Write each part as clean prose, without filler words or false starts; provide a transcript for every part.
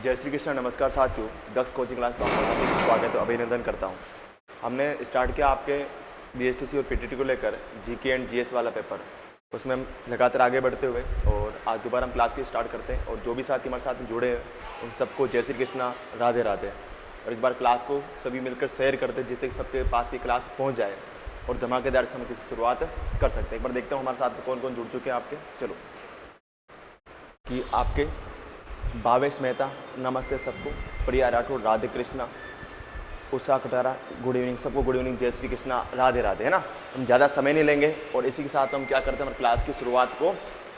जय श्री कृष्ण। नमस्कार साथियों, दक्ष कोचिंग क्लास में आपका हार्दिक स्वागत और अभिनंदन करता हूं। हमने स्टार्ट किया आपके बीएसटीसी और पीटीटी को लेकर जीके एंड जीएस वाला पेपर। उसमें हम लगातार आगे बढ़ते हुए और आज दोबारा हम क्लास की स्टार्ट करते हैं। और जो भी साथी हमारे साथ में जुड़े हैं उन सबको जय श्री कृष्ण, राधे राधे। और एक बार क्लास को सभी मिलकर शेयर करते जिससे सबके पास ये क्लास पहुँच जाए और धमाकेदार से हम किसी शुरुआत कर सकते हैं। एक बार देखते हैं हमारे साथ में कौन कौन जुड़ चुके हैं आपके। चलो कि आपके भावेश मेहता, नमस्ते सबको। प्रिया राठौर, राधे कृष्णा। उषा कटारा, गुड इवनिंग सबको, गुड इवनिंग, जय श्री कृष्णा, राधे राधे। है ना, हम ज़्यादा समय नहीं लेंगे और इसी के साथ हम क्या करते हैं, हमारे क्लास की शुरुआत को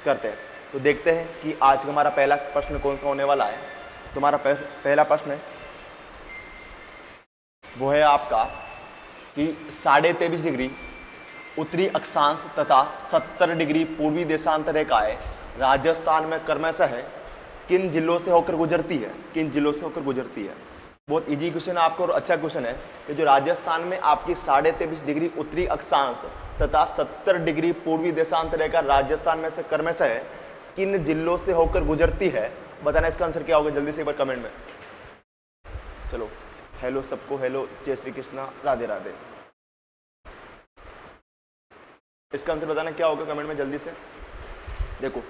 करते हैं। तो देखते हैं कि आज का हमारा पहला प्रश्न कौन सा होने वाला है। तो हमारा पहला प्रश्न है वो है आपका कि 23.5 डिग्री उत्तरी अक्षांश तथा 70 डिग्री पूर्वी देशांतर रेखाएं राजस्थान में क्रमशः किन जिलों से होकर गुजरती है। किन जिलों से होकर गुजरती है। बहुत इजी क्वेश्चन है आपको और अच्छा क्वेश्चन है कि जो राजस्थान में आपकी 23.5 डिग्री उत्तरी अक्षांश तथा 70 डिग्री पूर्वी देशांतर रेखा राजस्थान में से क्रमशः किन जिलों से होकर गुजरती है। बताना इसका आंसर क्या होगा, जल्दी से एक बार कमेंट में। चलो, हेलो सबको, हेलो, जय श्री कृष्णा, राधे राधे। इसका आंसर बताना क्या होगा कमेंट में जल्दी से। देखो,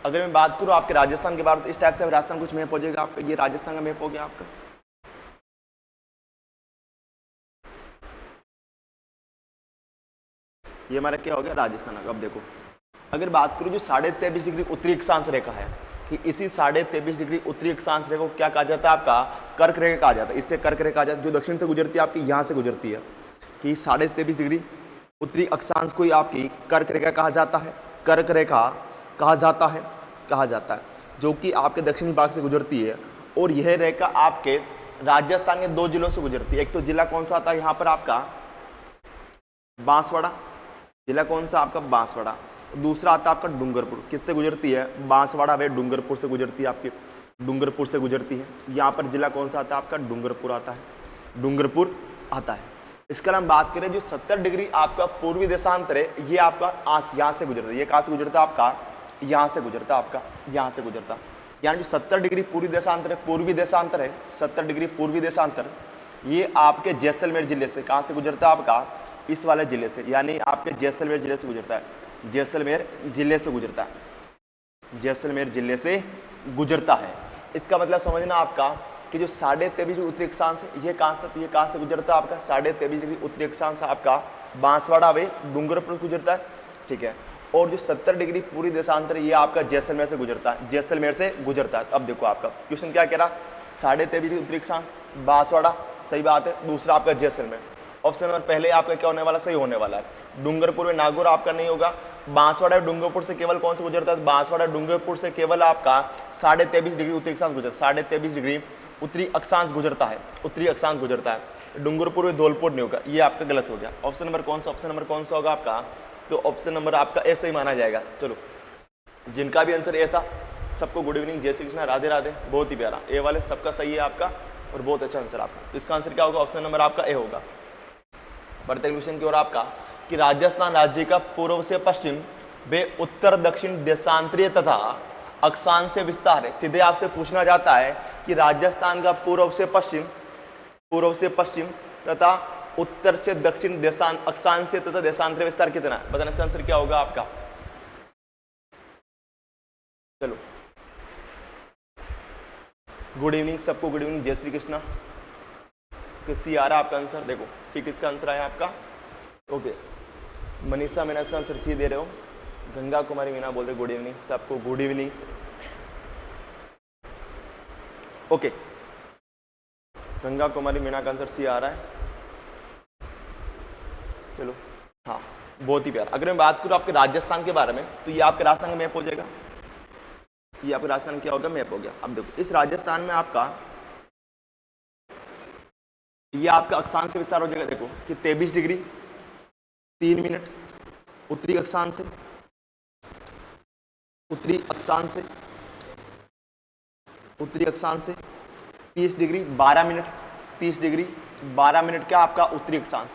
अगर मैं बात करूं आपके राजस्थान के बारे में तो इस टाइप से राजस्थान कुछ मैप हो जाएगा आपका। ये राजस्थान का मैप हो गया आपका। ये हमारा क्या हो गया, राजस्थान का। अब देखो, अगर बात करूं जो 23.5 डिग्री उत्तरी अक्षांश रेखा है कि इसी 23.5 डिग्री उत्तरी अक्षांश रेखा को क्या कहा जाता है, आपका कर्क रेखा कहा जाता है। इससे कर्क रेखा कहा जाता है, जो दक्षिण से गुजरती है आपकी यहाँ से गुजरती है कि 23.5 डिग्री उत्तरी अक्षांश को ही आपकी कर्क रेखा कहा जाता है। कर्क रेखा कहा जाता है जो कि आपके दक्षिणी भाग से गुजरती है। और यह रेखा आपके राजस्थान के 2 जिलों से गुजरती है। एक तो जिला कौन सा आता है यहाँ पर आपका, बांसवाड़ा। जिला कौन सा आपका, बांसवाड़ा। दूसरा आता है आपका डूंगरपुर। किससे गुजरती है, बांसवाड़ा वे डूंगरपुर से गुजरती है, आपके डूंगरपुर से गुजरती है। यहाँ पर जिला कौन सा आता है आपका, डूंगरपुर आता है, डूंगरपुर आता है। इसके अलावा हम बात करें जो 70 डिग्री आपका पूर्वी देशांतर है, ये आपका यहाँ से गुजरता है। ये कहाँ से गुजरता है आपका, यहाँ से गुजरता आपका, यहाँ से गुजरता। यानी जो 70 डिग्री पूर्वी देशांतर है, पूर्वी देशांतर है, 70 डिग्री पूर्वी देशांतर, ये आपके जैसलमेर जिले से कहाँ से गुजरता है आपका, इस वाले जिले से, यानी आपके जैसलमेर जिले से गुजरता है। जैसलमेर जिले से गुजरता है, जैसलमेर जिले से गुजरता है। इसका मतलब समझना आपका कि जो 23.5 डिग्री उत्तरी अक्षांश है, ये कहाँ से गुजरता है आपका, 23.5 डिग्री उत्तरी अक्षांश आपका बांसवाड़ा वे डूंगरपुर गुजरता है, ठीक है। और जो 70 डिग्री पूरी देशांतर ये आपका जैसलमेर से गुजरता है, जैसलमेर से गुजरता है। अब देखो आपका क्वेश्चन क्या कह रहा, 23.5 डिग्री उत्तरी अक्षांश बांसवाड़ा, सही बात है। दूसरा आपका जैसलमेर। ऑप्शन नंबर पहले आपका क्या होने वाला, सही होने वाला है। डूंगरपुर में नागौर आपका नहीं होगा। बांसवाड़ा डूंगरपुर से केवल कौन से गुजरता है, बांसवाड़ा डूंगरपुर से केवल आपका 23.5 डिग्री उत्तरी अक्षांश गुजरता है, 23.5 डिग्री उत्तरी अक्षांश गुजरता है, उत्तरी अक्षांश गुजरता है। डूंगरपुर में धौलपुर नहीं होगा, ये आपका गलत हो गया। ऑप्शन नंबर कौन सा होगा आपका, तो ऑप्शन नंबर आपका ए सही माना जाएगा। चलो, जिनका भी आंसर ए था सबको गुड इवनिंग, जय श्री कृष्ण, राधे राधे। बहुत ही प्यारा, ए वाले सबका सही है आपका और बहुत अच्छा आंसर आपका। तो इसका आंसर क्या होगा, ऑप्शन नंबर आपका ए होगा। बढ़ते क्वेश्चन की ओर आपका कि राजस्थान राज्य का पूर्व से पश्चिम वे उत्तर दक्षिण देशांतरीय तथा अक्षांश विस्तार है। सीधे आपसे पूछना जाता है कि राजस्थान का पूर्व से पश्चिम तथा उत्तर से दक्षिण अक्षांश तथा देशांतरीय विस्तार कितना है। बताना इसका आंसर क्या होगा आपका। चलो, गुड इवनिंग सबको, गुड इवनिंग, जय श्री कृष्णा। किसी आ रहा आपका आंसर, देखो सी किसका आंसर आया आपका। ओके, मनीषा मीना इसका आंसर सी दे रहे हो। गंगा कुमारी मीना बोल रहे गुड इवनिंग सबको, गुड इवनिंग। ओके, गंगा कुमारी मीना का आंसर सी आ रहा है। चलो, हाँ, बहुत ही प्यार। अगर मैं बात करूं आपके राजस्थान के बारे में तो ये आपके राजस्थान का मैप हो जाएगा। ये आपके राजस्थान क्या होगा, मैप हो गया। अब देखो, इस राजस्थान में आपका ये आपका अक्षांश से विस्तार हो जाएगा। देखो कि 23 डिग्री 3 मिनट उत्तरी अक्षांश से 30 डिग्री 12 मिनट, 30 डिग्री 12 मिनट क्या आपका उत्तरी अक्षांश।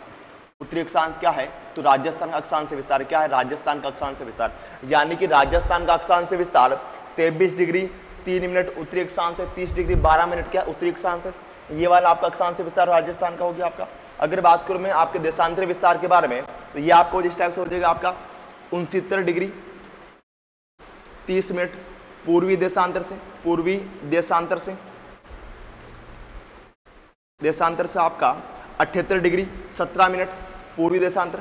उत्तरी अक्षांश क्या है, तो राजस्थान का अक्षांश से विस्तार क्या है, राजस्थान का अक्षांश से विस्तार। यानी कि राजस्थान का अक्षांश से विस्तार 23 डिग्री 3 मिनट उत्तरी अक्षांश है, 30 डिग्री 12 मिनट क्या उत्तरी अक्षांश है। ये वाला आपका अक्षांश विस्तार राजस्थान का हो गया आपका। अगर बात करूं मैं आपके देशांतरी विस्तार के बारे में, तो ये आपको इस टाइप से हो जाएगा आपका 69 डिग्री 30 मिनट पूर्वी देशांतर से, पूर्वी देशांतर से आपका 78 डिग्री 17 मिनट पूर्वी देशांतर,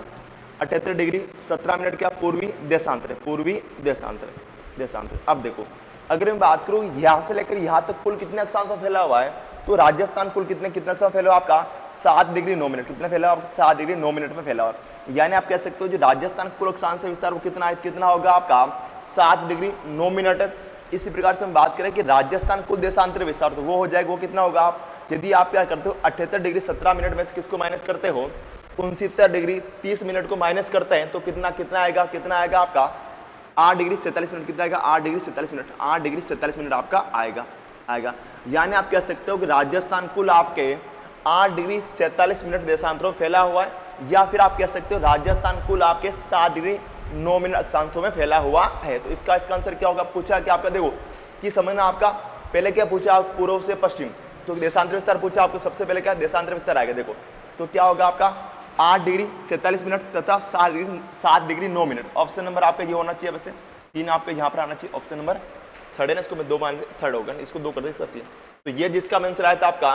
78 डिग्री 17 मिनट क्या पूर्वी देशांतर, पूर्वी देशांतर। अब देखो अगर मैं बात करूं यहां से लेकर यहां तक कुल कितने अक्षांश में फैला हुआ है, तो राजस्थान कुल कितने अक्षांश में फैला हुआ आपका 7 डिग्री 9 मिनट, कितना फैला हुआ 7 डिग्री 9 मिनट में फैला हुआ। यानी आप कह सकते हो जो राजस्थान कुल अक्षांश विस्तार वो कितना होगा आपका 7 डिग्री 9 मिनट। इसी प्रकार से हम बात करें कि राजस्थान कुल देशांतर विस्तार, तो वो हो जाएगा, वो कितना होगा आप यदि आप क्या करते हो 78 डिग्री 17 मिनट में से किसको माइनस करते हो 69 डिग्री 30 मिनट को माइनस करते हैं, तो कितना आएगा आपका 8 डिग्री 47 मिनट, कितना आएगा 8 डिग्री 47 मिनट, 8 डिग्री 47 मिनट आपका आएगा। यानी आप कह सकते हो कि राजस्थान कुल आपके 8 डिग्री 47 मिनट देशांतरों में फैला हुआ है, या फिर आप कह सकते हो राजस्थान कुल आपके 7 डिग्री 9 मिनट अक्षांशों में फैला हुआ है। तो इसका आंसर क्या होगा, पूछा कि आपका देखो कि समझना आपका पहले क्या पूछा पूर्व से पश्चिम, तो देशांतर विस्तार पूछा आपको, सबसे पहले क्या देशांतर विस्तार आएगा। देखो तो क्या होगा आपका 8 डिग्री 47 मिनट तथा 7 डिग्री 9 मिनट। ऑप्शन नंबर आपका ये होना चाहिए, वैसे 3 आपका यहाँ पर आना चाहिए, ऑप्शन नंबर 3 है ना, इसको मैं 2 मान थर्ड होगा, इसको 2 कर दे सकती है। तो ये जिसका आंसर आया था आपका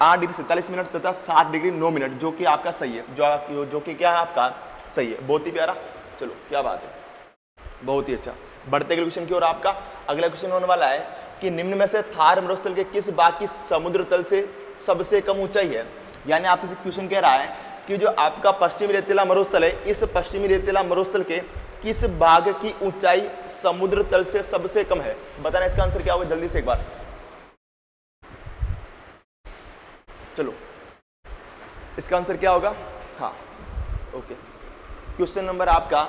8 डिग्री 47 मिनट तथा 7 डिग्री 9 मिनट, जो कि आपका सही है, जो कि क्या है आपका सही है। बहुत ही प्यारा, चलो क्या बात है, बहुत ही अच्छा। बढ़ते अगले क्वेश्चन की ओर। आपका अगला क्वेश्चन होने वाला है कि निम्न में से थार मरुस्थल के किस भाग की समुद्र तल से सबसे कम ऊंचाई है। यानी आपसे क्वेश्चन कह रहा है कि जो आपका पश्चिमी रेतीला मरुस्थल है, इस पश्चिमी रेतीला मरुस्थल के किस भाग की ऊंचाई समुद्र तल से सबसे कम है। बताना इसका आंसर क्या होगा जल्दी से एक बार। चलो इसका आंसर क्या होगा, हाँ ओके। क्वेश्चन नंबर आपका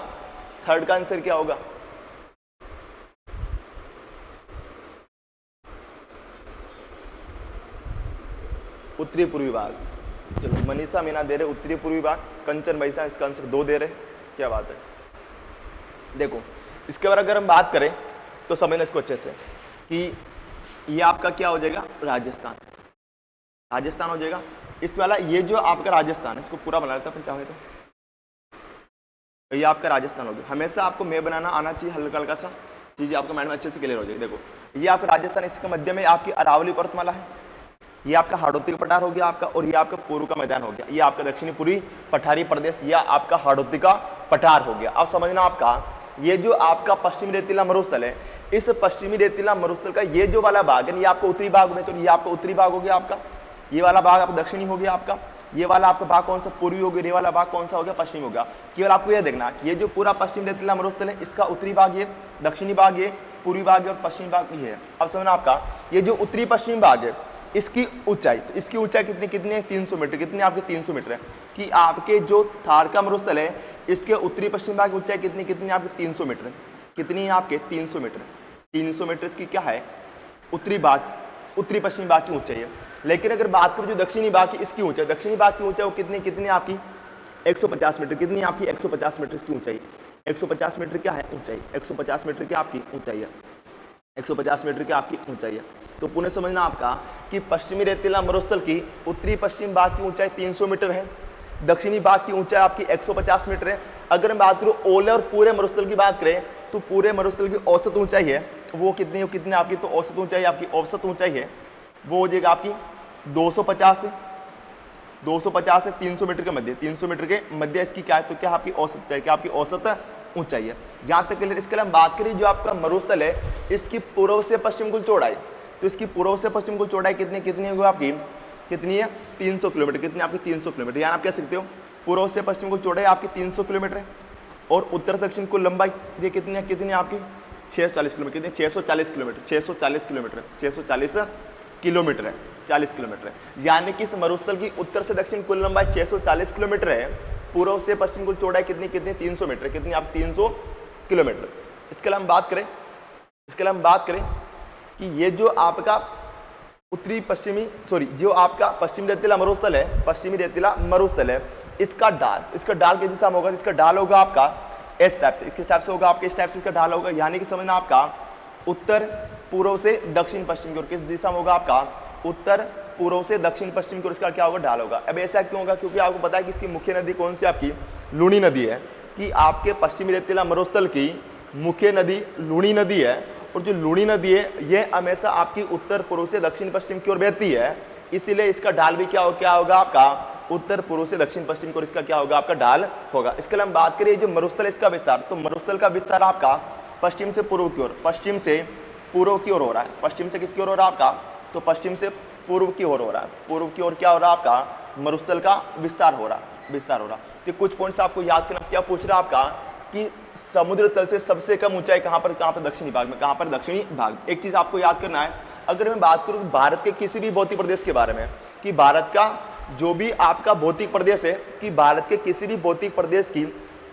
3 का आंसर क्या होगा, उत्तरी पूर्वी भाग। चलो मनीषा मीना दे रहे उत्तरी पूर्वी भाग, कंचन भैसा इसका आंसर 2 दे रहे, क्या बात है। देखो इसके बारे अगर हम बात करें तो समझना इसको अच्छे से कि ये आपका क्या हो जाएगा राजस्थान हो जाएगा। इस वाला ये जो आपका राजस्थान है, इसको पूरा बना लेता अपन चाहे तो ये आपका राजस्थान हो गया। हमेशा आपको मैं बनाना आना चाहिए, हल्का हल्का सा चीजें आपको माइंड में अच्छे से क्लियर हो जाएगी। देखो ये आपका राजस्थान, इसके मध्य में आपकी अरावली पर्वतमाला है, ये आपका हाड़ौती का पठार हो गया आपका, और ये आपका पूर्व का मैदान हो गया, ये आपका दक्षिणी पूर्वी पठारी प्रदेश या आपका हाड़ौती का पठार हो गया। अब समझना आपका ये जो आपका पश्चिमी रेतीला मरुस्थल है, इस पश्चिमी रेतीला मरुस्थल का ये जो वाला भाग है, ये आपका उत्तरी भाग में, तो ये आपका उत्तरी भाग हो गया आपका, ये वाला भाग आपका दक्षिणी हो गया आपका, ये वाला आपका भाग कौन सा पूर्वी हो गया, ये वाला भाग कौन सा हो गया पश्चिमी हो गया। केवल आपको यह देखना ये जो पूरा पश्चिमी रेतीला मरुस्थल है, इसका उत्तरी भाग ये, दक्षिणी भाग ये, पूर्वी भाग ये और पश्चिमी भाग ये है। अब समझना आपका ये जो उत्तरी पश्चिमी भाग है, इसकी ऊंचाई, तो इसकी ऊंचाई कितनी है 300 मीटर, कितनी आपकी 300 मीटर है। कि आपके जो थार का मरुस्थल है, इसके उत्तरी पश्चिम भाग की ऊंचाई कितनी आपकी 300 मीटर है। कितनी है आपके 300 मीटर, 300 मीटर इसकी क्या है उत्तरी पश्चिमी भाग की ऊंचाई है। लेकिन अगर बात करें जो दक्षिणी भाग की इसकी ऊंचाई, दक्षिणी भाग की ऊंचाई वो कितनी आपकी 150 मीटर, कितनी आपकी 150 मीटर इसकी ऊंचाई, 150 मीटर क्या है ऊंचाई, 150 मीटर की आपकी ऊंचाई है, 150 मीटर की आपकी ऊंचाई है। तो पुनः समझना आपका कि पश्चिमी रेतीला मरुस्थल की उत्तरी पश्चिम भाग की ऊंचाई 300 मीटर है, दक्षिणी भाग की ऊंचाई आपकी 150 मीटर है। अगर मैं बात करूं ओले और पूरे मरुस्थल की बात करें, तो पूरे मरुस्थल की औसत ऊंचाई है वो कितनी आपकी, तो औसत ऊंचाई आपकी औसत ऊंचाई है वो हो जाएगा आपकी 250 से 300 मीटर के मध्य, 300 मीटर के मध्य इसकी क्या है, तो क्या आपकी औसत ऊंचाई, क्या आपकी औसत ऊंचाई है। यहाँ तक के इसके लिए हम बात करें जो आपका मरुस्थल है, इसकी पूर्व से पश्चिम कुल चौड़ाई, तो इसकी पूर्व से पश्चिम कुल चौड़ाई कितनी होगी आपकी, कितनी है 300 किलोमीटर, कितनी आपकी 300 किलोमीटर। यानी आप कह सकते हो पूर्व से पश्चिम कुल चौड़ाई आपकी 300 किलोमीटर है, और उत्तर दक्षिण कुल लंबाई ये कितनी आपकी 640 किलोमीटर, कितनी 640 किलोमीटर, 640 किलोमीटर, 640 किलोमीटर है, 40 किलोमीटर है। यानी कि इस मरुस्थल की उत्तर से दक्षिण कुल लंबाई 640 किलोमीटर है, पूर्व से पश्चिम कुल चौड़ाई कितनी 300 मीटर, कितनी आप 300 किलोमीटर। इसके लिए हम बात करें कि ये जो आपका जो आपका पश्चिमी रेतीला मरुस्थल है, इसका डाल किस दिशा में होगा, इसका डाल होगा आपका इस टाइप से, किस टाइप से होगा आपके इस टाइप से इसका ढाल होगा। यानी कि समझना आपका उत्तर पूर्व से दक्षिण पश्चिम की ओर। किस दिशा में होगा आपका? उत्तर पूर्व से दक्षिण पश्चिम की ओर इसका क्या होगा? ढाल होगा। अब ऐसा क्यों होगा? क्योंकि आपको पता है कि इसकी मुख्य नदी कौन सी आपकी? लूणी नदी है, कि आपके पश्चिमी रेतीला मरुस्थल की मुख्य नदी लूणी नदी है। और जो लूणी नदी है ये हमेशा आपकी उत्तर पूर्व से दक्षिण पश्चिम की ओर बहती है, इसीलिए इसका ढाल भी क्या होगा आपका? उत्तर पूर्व से दक्षिण पश्चिम की ओर इसका क्या होगा? आपका ढाल होगा। इसके लिए हम बात करें जो मरुस्थल इसका विस्तार, तो मरुस्थल का विस्तार आपका पश्चिम से पूर्व की ओर, पश्चिम से पूर्व की ओर हो रहा है। पश्चिम से किसकी ओर हो रहा है आपका? तो पश्चिम से पूर्व की ओर हो रहा है। पूर्व की ओर क्या हो रहा है आपका? मरुस्थल का विस्तार हो रहा है। तो कुछ पॉइंट्स आपको याद करना। क्या पूछ रहा है आपका कि समुद्र तल से सबसे कम ऊंचाई कहां पर? दक्षिणी भाग में। कहां पर? दक्षिणी भाग। एक चीज आपको याद करना है, अगर मैं बात करूं भारत के किसी भी भौतिक प्रदेश के बारे में, कि भारत का जो भी आपका भौतिक प्रदेश है, कि भारत के किसी भी भौतिक प्रदेश की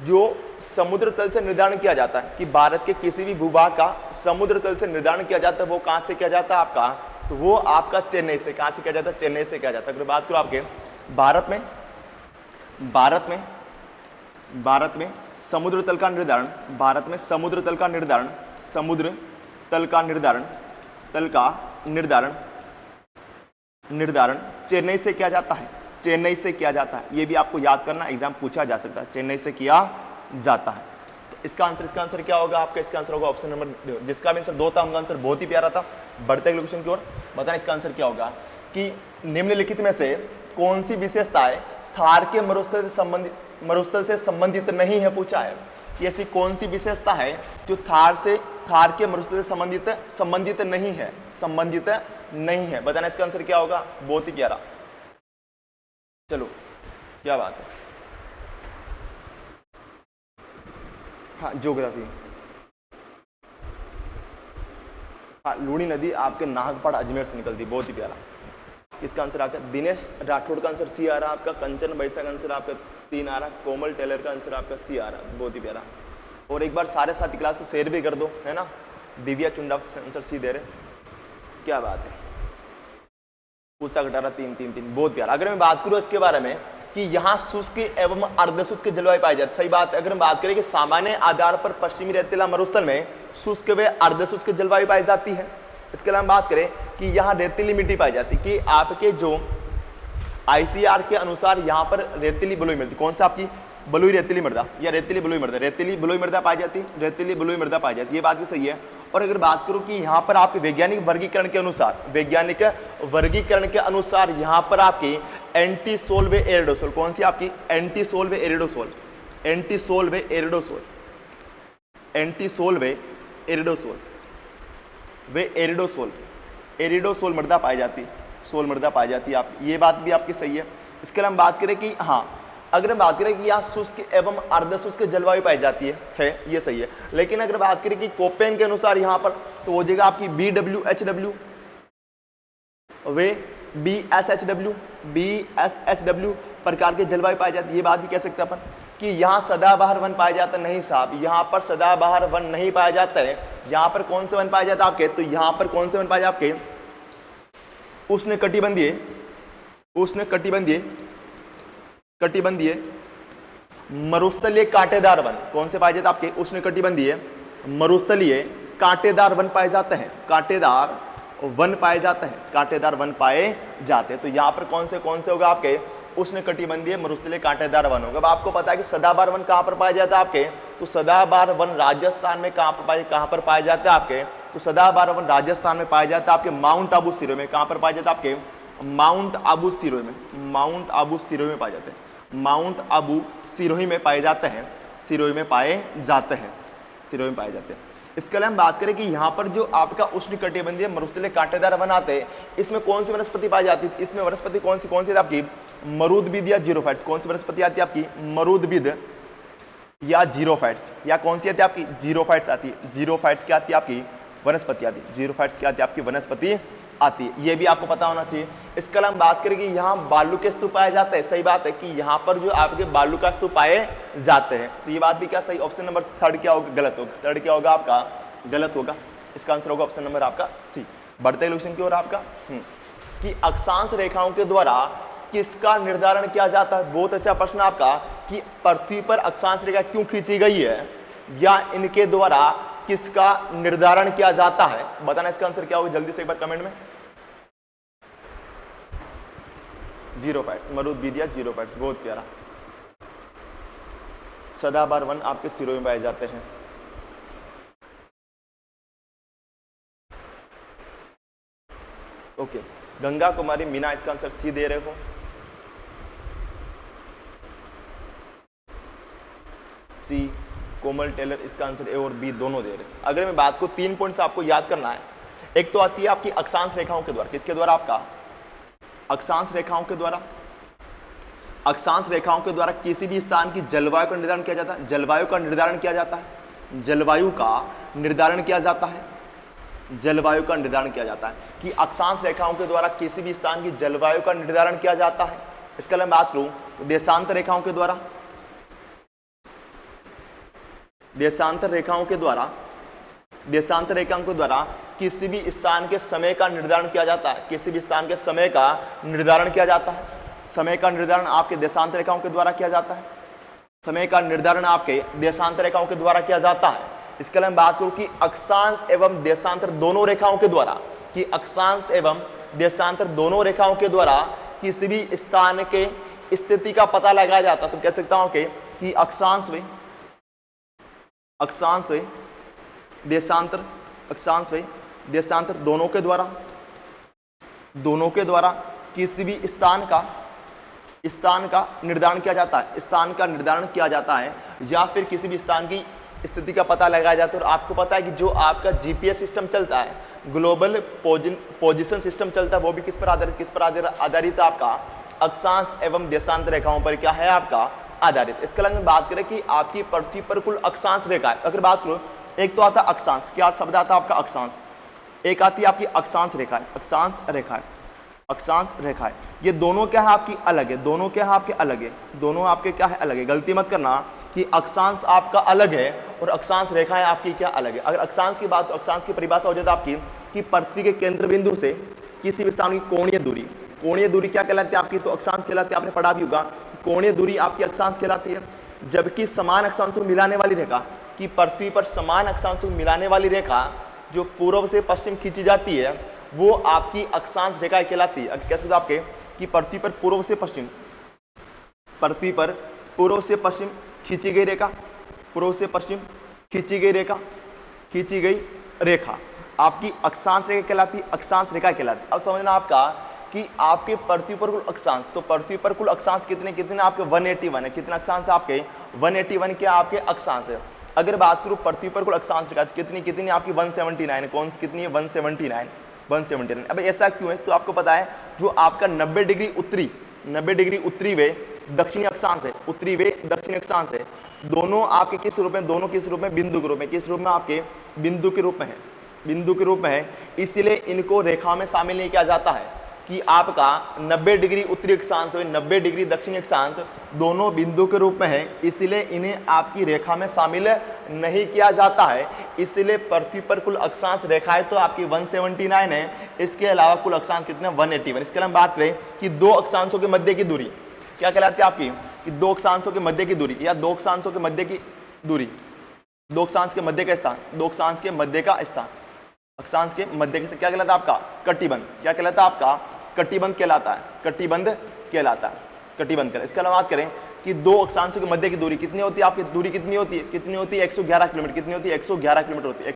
जो समुद्र तल से निर्धारण किया जाता है, कि भारत के किसी भी भूभाग का समुद्र तल से निर्धारण किया जाता है, वो कहां से किया जाता है आपका? तो वो आपका चेन्नई से। कहां से किया जाता है? चेन्नई से किया जाता है। अगर बात करो आपके भारत में समुद्र तल का निर्धारण, भारत में समुद्र तल का निर्धारण चेन्नई से किया जाता है। चेन्नई से किया जाता है, ये भी आपको याद करना, एग्जाम पूछा जा सकता है। चेन्नई से किया जाता है। तो इसका आंसर क्या होगा आपका? इसका आंसर होगा ऑप्शन नंबर, जिसका भी आंसर 2 था, उनका आंसर बहुत ही प्यारा था। बढ़ते अगले क्वेश्चन की ओर। बताना इसका आंसर क्या होगा कि निम्नलिखित में से कौन सी विशेषताएं थार के मरुस्थल से संबंधित नहीं है, पूछा है। ऐसी कौन सी विशेषता है जो थार के मरुस्थल से संबंधित नहीं है? बताना इसका आंसर क्या होगा? बहुत ही प्यारा। चलो क्या बात है। हाँ, ज्योग्राफी। हाँ, लूणी नदी आपके नागपाड़ अजमेर से निकलती, बहुत ही प्यारा। इसका आंसर आपका दिनेश राठौड़ का आंसर सी आ रहा, आपका कंचन बैसा का आंसर आपका 3 आ रहा, कोमल टेलर का आंसर आपका सी आ रहा, बहुत ही प्यारा। और एक बार सारे साथी क्लास को शेयर भी कर दो, है ना। दिव्या चुंडा आंसर सी दे रहे, क्या बात है। पूसा घटारा 3 बहुत प्यारा। अगर मैं बात करूं इसके बारे में कि यहाँ शुष्क एवं अर्धशुष्क जलवायु पाई जाती है, सही बात है। अगर हम बात करें कि सामान्य आधार पर पश्चिमी रेतीला मरुस्थल में शुष्क व अर्धशुष्क जलवायु पाई जाती है। इसके अलावा हम बात करें कि यहाँ रेतीली मिट्टी पाई जाती है, कि आपके जो ICR के अनुसार यहाँ पर रेतीली बलुई मिलती, कौन सा आपकी? बलुई रेतीली मृदा या रेतीली बलुई मृदा? रेतीली बलुई मृदा पाई जाती, रेतीली बलुई मृदा पाई जाती, ये बात भी सही है। और अगर बात करूं कि यहाँ पर आपके वैज्ञानिक वर्गीकरण के अनुसार यहाँ पर आपकी एंटीसोल व एरिडोसोल, कौन सी आपकी? एंटीसोल व एरिडोसोल मृदा पाई जाती, सोल मृदा पाई जाती है आप, ये बात भी आपकी सही है। इसके अलावा हम बात करें कि हाँ, अगर हम बात करें कि यहाँ शुष्क एवं अर्धशुष्क जलवायु पाई जाती है, ये सही है। लेकिन अगर बात करें कि कोपेन के अनुसार यहाँ पर, तो हो जाएगा आपकी BWHW वे BSHW प्रकार के जलवायु पाई जाती है, ये बात भी कह सकते हैं अपन। कि यहाँ सदाबहार वन पाया जाता है, नहीं साहब, यहाँ पर सदाबहार वन नहीं पाया जाता है। यहाँ पर कौन से वन पाया जाता है आपके? तो यहाँ पर कौन से वन पाए जाते आपके? उष्णकटिबंधीय मरुस्थलीय कांटेदार वन, कौन से पाए जाते आपके? उष्णकटिबंधीय मरुस्थलीय कांटेदार वन पाए जाते हैं, कांटेदार वन पाए जाते हैं। तो यहाँ पर कौन से होगा आपके? उष्णकटिबंधीय मरुस्थलीय कांटेदार वन होगा। अब आपको पता है कि सदाबहार वन कहाँ पर पाया जाता है आपके? तो सदाबहार वन राजस्थान में कहाँ पर पाया जाता है आपके? तो सदाबहार वन राजस्थान में पाया जाता है आपके माउंट आबू सिरोही में। कहाँ पर पाया जाता है आपके? माउंट आबू सिरोही में पाए जाते हैं, माउंट आबू सिरोही में पाए जाते हैं। इसके अलावा हम बात करें कि यहाँ पर जो आपका उष्णकटिबंधीय मरुस्थलीय कांटेदार वन आते हैं, इसमें कौन सी वनस्पति पाई जाती है? इसमें वनस्पति कौन सी है आपकी? मरूदबिद या जीरोफाइट्स। कौन सी वनस्पति आती है आपकी? मरूदबिद या जीरोफाइट्स, या कौन सी आती है आपकी? जीरोफाइट्स आती है। जीरोफाइट्स क्या आती है आपकी? वनस्पति आती है। जीरोफाइट्स क्या आती है आपकी? वनस्पति आती है, ये भी आपको पता होना चाहिए। इसके अलावा हम बात करें कि यहाँ बालू के स्तूप पाए जाते हैं, सही बात है कि यहाँ पर जो आपके बालू का स्तूप पाए जाते हैं, तो ये बात भी क्या सही? ऑप्शन नंबर 3 क्या होगा? गलत होगा। 3 क्या होगा आपका? गलत होगा। इसका आंसर होगा ऑप्शन नंबर आपका सी। बढ़ते क्वेश्चन की ओर आपका कि अक्षांश रेखाओं के द्वारा किसका निर्धारण किया जाता है? बहुत अच्छा प्रश्न आपका, कि पृथ्वी पर अक्षांश रेखा क्यों खींची गई है, या इनके द्वारा किसका निर्धारण किया जाता है? बताना इसका आंसर क्या होगा जल्दी से एक बार कमेंट में। जीरो फैट्स, मरुद बी दिया, जीरो फैट्स, बहुत प्यारा। सदाबहार वन आपके सिरों में पाए जाते हैं। ओके, गंगा कुमारी मीना इसका आंसर सी दे रहे हो। सी कोमल टेलर इसका आंसर ए और बी दोनों दे रहे हैं। अगर मैं बात को 3 पॉइंट्स आपको याद करना है, एक तो आती है आपकी अक्षांश रेखाओं के द्वारा, किसके द्वारा? आपका अक्षांश रेखाओं के द्वारा। अक्षांश रेखाओं के द्वारा किसी भी स्थान की जलवायु का निर्धारण किया जाता है। जलवायु का निर्धारण किया जाता है, जलवायु का निर्धारण किया जाता है, जलवायु का निर्धारण किया जाता है कि अक्षांश रेखाओं के द्वारा किसी भी स्थान की जलवायु का निर्धारण किया जाता है। इसके अलावा बात करूं तो देशांतर रेखाओं के द्वारा, देशांतर रेखाओं के द्वारा, देशांतर रेखाओं के द्वारा किसी भी स्थान के समय का निर्धारण किया जाता है। किसी भी स्थान के समय का निर्धारण किया जाता है। समय का निर्धारण आपके देशांतर रेखाओं के द्वारा किया जाता है। समय का निर्धारण आपके देशांतर रेखाओं के द्वारा किया जाता है। इसके अलावा बात करूं कि अक्षांश एवं देशांतर दोनों रेखाओं के द्वारा, कि अक्षांश एवं देशांतर दोनों रेखाओं के द्वारा किसी भी स्थान के स्थिति का पता लगाया जाता है। तो कह सकता हूं कि अक्षांश व देशांतर, अक्षांश व देशांतर दोनों के द्वारा किसी भी स्थान का निर्धारण किया जाता है, स्थान का निर्धारण किया जाता है, या फिर किसी भी स्थान की स्थिति का पता लगाया जाता है। और आपको पता है कि जो आपका जीपीएस सिस्टम चलता है, ग्लोबल पोजीशन सिस्टम चलता है, वो भी किस पर आधारित आपका अक्षांश एवं देशांतर रेखाओं पर क्या है? आपका आधारित। इसके अलावा बात करें कि आपकी पृथ्वी पर कुल अक्षांश रेखा है। अगर बात करो, एक तो आता अक्षांश, क्या शब्द आता है आपका? अक्षांश। एक आती है आपकी अक्षांश रेखा है, अक्षांश रेखा है, अक्षांश रेखा है। ये दोनों क्या है? आपकी अलग है, दोनों क्या है? आपके अलग है, दोनों आपके क्या है? अलग है। गलती मत करना कि अक्षांश आपका अलग है और अक्षांश रेखाएं आपकी क्या अलग है। अगर अक्षांश की बात, तो अक्षांश की परिभाषा हो जाती है आपकी कि पृथ्वी के केंद्र बिंदु से किसी भी स्थान की कोणीय दूरी, कोणीय दूरी क्या कहलाती है आपकी? तो अक्षांश कहलाती है। आपने पढ़ा भी होगा, कोणीय दूरी आपकी अक्षांश कहलाती है। जबकि समान अक्षांशों को मिलाने वाली रेखा, कि पृथ्वी पर समान अक्षांशों को मिलाने वाली रेखा जो पूर्व से पश्चिम खींची जाती है, वो आपकी अक्षांश रेखा कहलाती है। कह सकते हो आपके कि पृथ्वी पर पूर्व से पश्चिम, पृथ्वी पर पूर्व से पश्चिम खींची गई रेखा, पूर्व से पश्चिम खींची गई रेखा, खींची गई रेखा आपकी अक्षांश रेखा कहलाती है, अक्षांश रेखा कहलाती है। अब समझना आपका कि आपके पृथ्वी पर कुल अक्षांश, तो पृथ्वी पर कुल अक्षांश कितने आपके 181 है। कितना अक्षांश है आपके? 181 के आपके अक्षांश है। अगर बात करूं पृथ्वी पर कुल अक्षांश रेखा कितनी आपकी? 179 है। कौन कितनी है? 179। अब ऐसा क्यों है? तो आपको पता है जो आपका 90 डिग्री उत्तरी वे दक्षिणी अक्षांश है, उत्तरी वे दक्षिणी अक्षांश है, दोनों आपके किस रूप में? दोनों किस रूप में? बिंदु के रूप में। किस रूप में? आपके बिंदु के रूप में है, बिंदु के रूप में है। इसलिए इनको रेखा में शामिल नहीं किया जाता है कि आपका 90 डिग्री उत्तरी अक्षांश और 90 डिग्री दक्षिणी अक्षांश दोनों बिंदु के रूप में है, इसलिए इन्हें आपकी रेखा में शामिल नहीं किया जाता है। इसलिए पृथ्वी पर कुल अक्षांश रेखाएं तो आपकी 179 है, इसके अलावा कुल अक्षांश कितने? 181। इसके अलावा बात करें कि दो अक्षांशों के मध्य की दूरी क्या कहलाती है आपकी? कि दो अक्षांशों के मध्य की दूरी, या दो अक्षांशों के मध्य की दूरी, दो अक्षांश के मध्य का स्थान, दो अक्षांश के मध्य का स्थान, अक्षांश के मध्य के क्या कहलाता है आपका? कटिबंध। क्या कहलाता है आपका? कटिबंध कहलाता है, कटिबंध कहलाता है, कटिबंध कहलाता है। इसके अलावा बात करें कि दो अक्षांशों के मध्य की दूरी कितनी होती है आपकी? दूरी कितनी होती है? 111 किलोमीटर। कितनी होती है? 111 किलोमीटर होती है।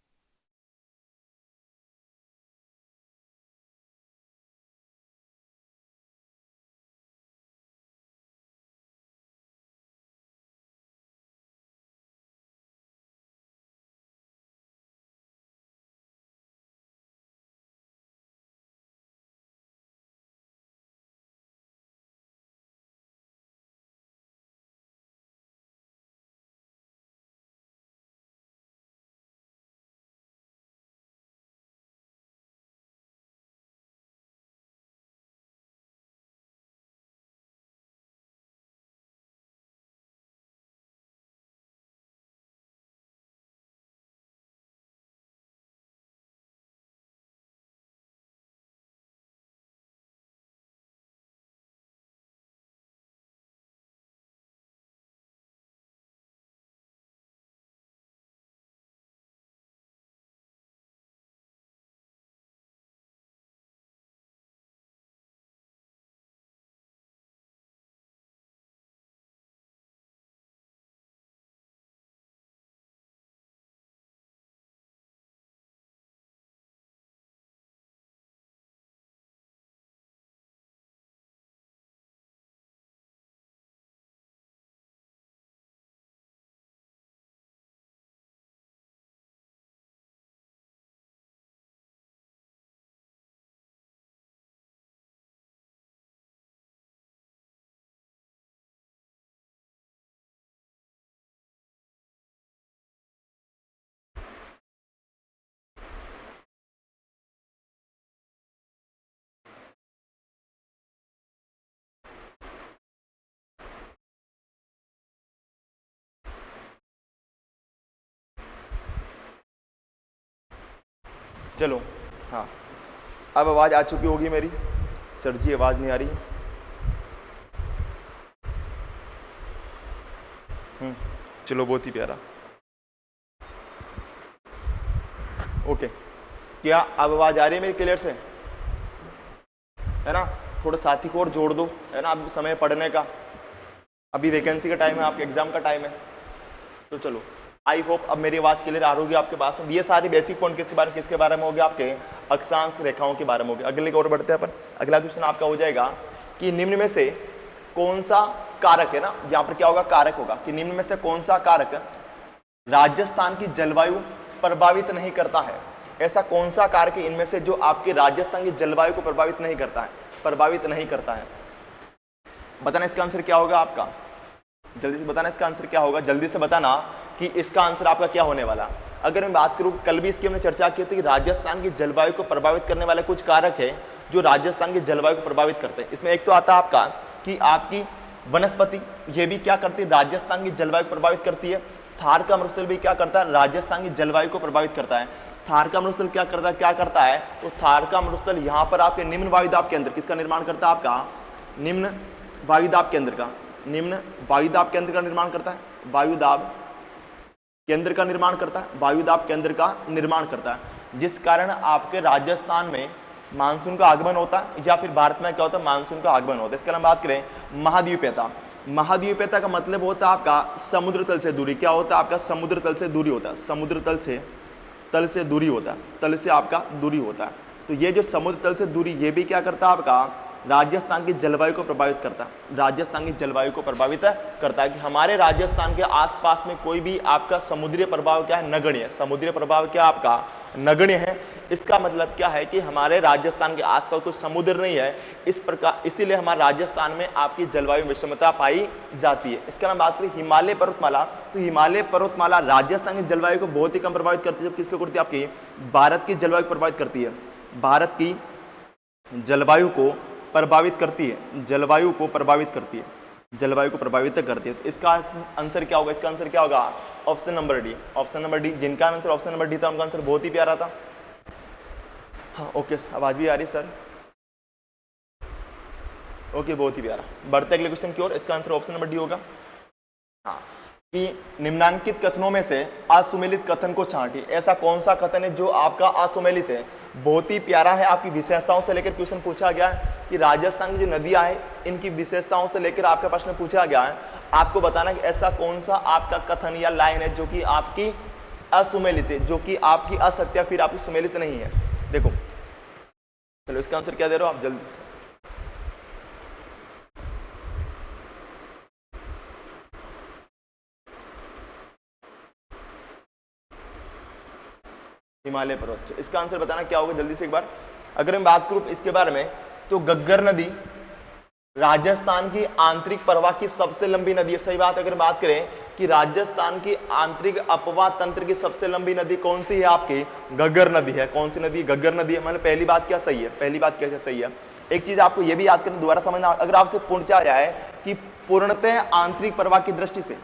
चलो हाँ, अब आवाज़ आ चुकी होगी मेरी। सर जी आवाज़ नहीं आ रही है। चलो बहुत ही प्यारा। ओके, क्या अब आवाज़ आ रही है मेरी क्लियर से, है ना? थोड़ा साथी को और जोड़ दो, है ना? अब समय पढ़ने का, अभी वैकेंसी का टाइम है, आपके एग्जाम का टाइम है। तो चलो, आई होप अब मेरी आवाज़ क्लियर आ रही होगी आपके पास में। ये सारे बेसिक पॉइंट किसके बारे में हो गया? आपके अक्षांश रेखाओं के बारे में हो गया। अगले की ओर बढ़ते हैं अपन। अगला क्वेश्चन आपका हो जाएगा कि निम्न में से कौन सा कारक है ना, यहाँ पर क्या होगा? कारक होगा कि निम्न में से कौन सा कारक राजस्थान की जलवायु प्रभावित नहीं करता है। ऐसा कौन सा कारक है इनमें से जो आपके राजस्थान की जलवायु को प्रभावित नहीं करता है? प्रभावित नहीं करता है। बताना इसका आंसर क्या होगा आपका, जल्दी से बताना इसका आंसर क्या होगा, जल्दी से बताना कि इसका आंसर आपका क्या होने वाला। अगर मैं बात करूं, कल भी इसकी हमने चर्चा की थी कि राजस्थान की जलवायु को प्रभावित करने वाले कुछ कारक है जो राजस्थान की जलवायु को प्रभावित करते हैं। इसमें एक तो आता है आपका कि आपकी वनस्पति, ये भी क्या करती है? राजस्थान की जलवायु को प्रभावित करती है। थार का मरुस्थल भी क्या करता है? राजस्थान की जलवायु को प्रभावित करता है। थार का मरुस्थल क्या करता है? तो थार का मरुस्थल यहाँ पर आपके निम्न वायुदाब केंद्र किसका निर्माण करता है? आपका निम्न वायुदाब केंद्र का, निम्न वायुदाब केंद्र का निर्माण करता है। वायुदाब केंद्र का निर्माण करता है, वायुदाब केंद्र का निर्माण करता है, जिस कारण आपके राजस्थान में मानसून का आगमन होता है, या फिर भारत में क्या होता है? मानसून का आगमन होता है। इसके अलावा बात करें महाद्वीपीयता, महाद्वीपीयता का मतलब होता है आपका समुद्र तल से दूरी। क्या होता है? आपका समुद्र तल से दूरी होता है। समुद्र तल से दूरी होता है, तल से आपका दूरी होता है। तो ये जो समुद्र तल से दूरी, ये भी क्या करता है? आपका राजस्थान की जलवायु को प्रभावित करता है। राजस्थान की जलवायु को प्रभावित करता है कि हमारे राजस्थान के आसपास में कोई भी आपका समुद्रीय प्रभाव क्या है? नगण्य। समुद्रीय प्रभाव क्या आपका? नगण्य है। इसका मतलब क्या है कि हमारे राजस्थान के आसपास कोई समुद्र नहीं है, इस प्रकार, इसीलिए हमारे राजस्थान में आपकी जलवायु विषमता पाई जाती है। इसके अलावा बात करें हिमालय पर्वतमाला, तो हिमालय पर्वतमाला राजस्थान की जलवायु को बहुत ही कम प्रभावित करती है, जब किसको करती है? आपकी भारत की जलवायु प्रभावित करती है। भारत की जलवायु को प्रभावित करती है, जलवायु को प्रभावित करती है, जलवायु को प्रभावित करती है। तो इसका आंसर क्या होगा? इसका आंसर क्या होगा? Option number D. Option number D, जिनका आंसर ऑप्शन नंबर डी था उनका आंसर बहुत ही प्यारा था। हाँ ओके, आवाज भी आ रही सर? ओके, बहुत ही प्यारा। बढ़ते अगले क्वेश्चन की ओर। इसका आंसर ऑप्शन नंबर डी होगा। हाँ, कि निम्नांकित कथनों में से असुमेलित कथन को छांटिए। ऐसा कौन सा कथन है जो आपका असुमेलित है? बहुत ही प्यारा है। आपकी विशेषताओं से लेकर क्वेश्चन पूछा गया है कि राजस्थान की जो नदियां हैं इनकी विशेषताओं से लेकर आपका प्रश्न पूछा गया है। आपको बताना कि ऐसा कौन सा आपका कथन या लाइन है जो कि आपकी असुमेलित है, जो कि आपकी असत्य फिर आपकी सुमेलित नहीं है। देखो, चलो इसका आंसर क्या दे रहे हो आप जल्दी से? हिमालय पर्वत। इसका आंसर बताना क्या होगा जल्दी से एक बार। अगर मैं बात करूं इसके बारे में, तो गग्गर नदी राजस्थान की आंतरिक प्रवाह की सबसे लंबी नदी है। सही बात। अगर बात करें कि राजस्थान की आंतरिक अपवाह तंत्र की सबसे लंबी नदी कौन सी है? आपकी गग्गर नदी है। कौन सी नदी? गग्गर नदी है। मतलब पहली बात क्या सही है? पहली बात क्या सही है? एक चीज आपको यह भी याद करना, दोबारा समझना, अगर आपसे पूछा जाए कि पूर्णतः आंतरिक प्रवाह की दृष्टि से,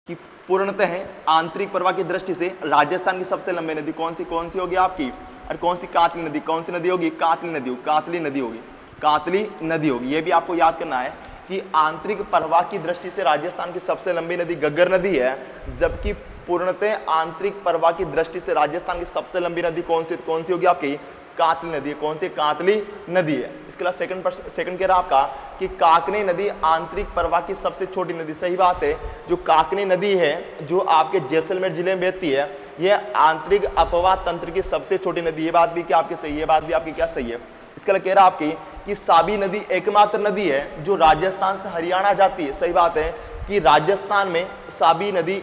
कि पूर्णतः आंतरिक प्रवाह की दृष्टि से राजस्थान की सबसे लंबी नदी कौन सी होगी आपकी? और कौन सी? कातली नदी। कौन सी नदी होगी? कातली नदी होगी। कातली नदी होगी। कातली नदी होगी। ये भी आपको याद करना है कि आंतरिक प्रवाह की दृष्टि से राजस्थान की सबसे लंबी नदी गग्गर नदी है, जबकि पूर्णतः आंतरिक प्रवाह की दृष्टि से राजस्थान की सबसे लंबी नदी कौन सी होगी आपकी? कातली नदी है। कौन सी? कातली नदी है। इसके अलावा सेकंड कह रहा आपका कि काकनी नदी आंतरिक प्रवाह की सबसे छोटी नदी। सही बात है। जो काकनी नदी है जो आपके जैसलमेर जिले में बहती है, यह आंतरिक अपवाह तंत्र की सबसे छोटी नदी। ये बात भी क्या आपकी सही है? बात भी आपकी क्या सही है? इसके अलावा कह रहा आपकी कि साबी नदी एकमात्र नदी है जो राजस्थान से हरियाणा जाती है। सही बात है कि राजस्थान में साबी नदी,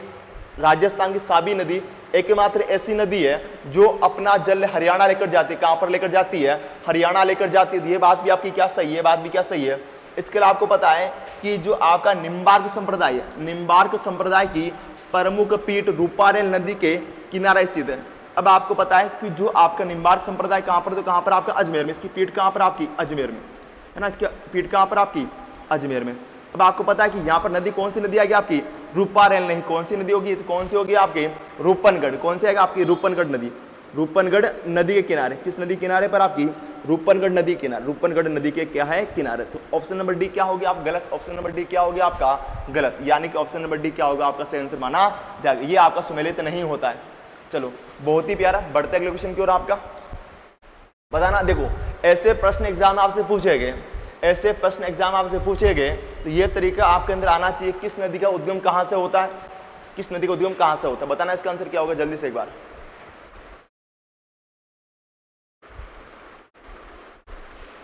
राजस्थान की साबी नदी एकमात्र ऐसी नदी है जो अपना जल हरियाणा लेकर जाती है। कहां पर लेकर जाती है? हरियाणा लेकर जाती है। ये बात भी आपकी क्या सही है? बात भी क्या सही है? इसके अलावा आपको पता है कि जो आपका निम्बार्क संप्रदाय है, निम्बार्क संप्रदाय की प्रमुख पीठ रूपारेल नदी के किनारे स्थित है। अब आपको पता है कि जो आपका निम्बार्क संप्रदाय कहां पर? तो कहां पर? आपका अजमेर में। इसकी पीठ कहां पर? आपकी अजमेर में, है ना। इसकी पीठ कहां पर? आपकी अजमेर में। अब आपको पता है कि यहाँ पर नदी कौन सी नदी आएगी आपकी? रूपारेल नहीं। कौन सी नदी होगी? तो कौन सी होगी आपकी? रूपनगढ़। कौन सी आएगी आपकी? रूपनगढ़ नदी। रूपनगढ़ नदी के किनारे। किस नदी किनारे पर आपकी? रूपनगढ़ नदी के किनारे। रूपनगढ़ नदी के क्या है? किनारे। तो ऑप्शन नंबर डी क्या होगी आप? गलत। ऑप्शन नंबर डी क्या होगी आपका? गलत। यानी कि ऑप्शन नंबर डी क्या होगा आपका? सही आंसर माना जाएगा। ये आपका सुमेलित नहीं होता है। चलो बहुत ही प्यारा, बढ़ते अगले क्वेश्चन की ओर। आपका बताना, देखो ऐसे प्रश्न एग्जाम आपसे पूछेंगे, ऐसे प्रश्न एग्जाम आपसे पूछेंगे तो ये तरीका आपके अंदर आना चाहिए। किस नदी का उद्गम कहां से होता है? किस नदी का उद्गम कहां से होता है? बताना इसका आंसर क्या होगा जल्दी से एक बार।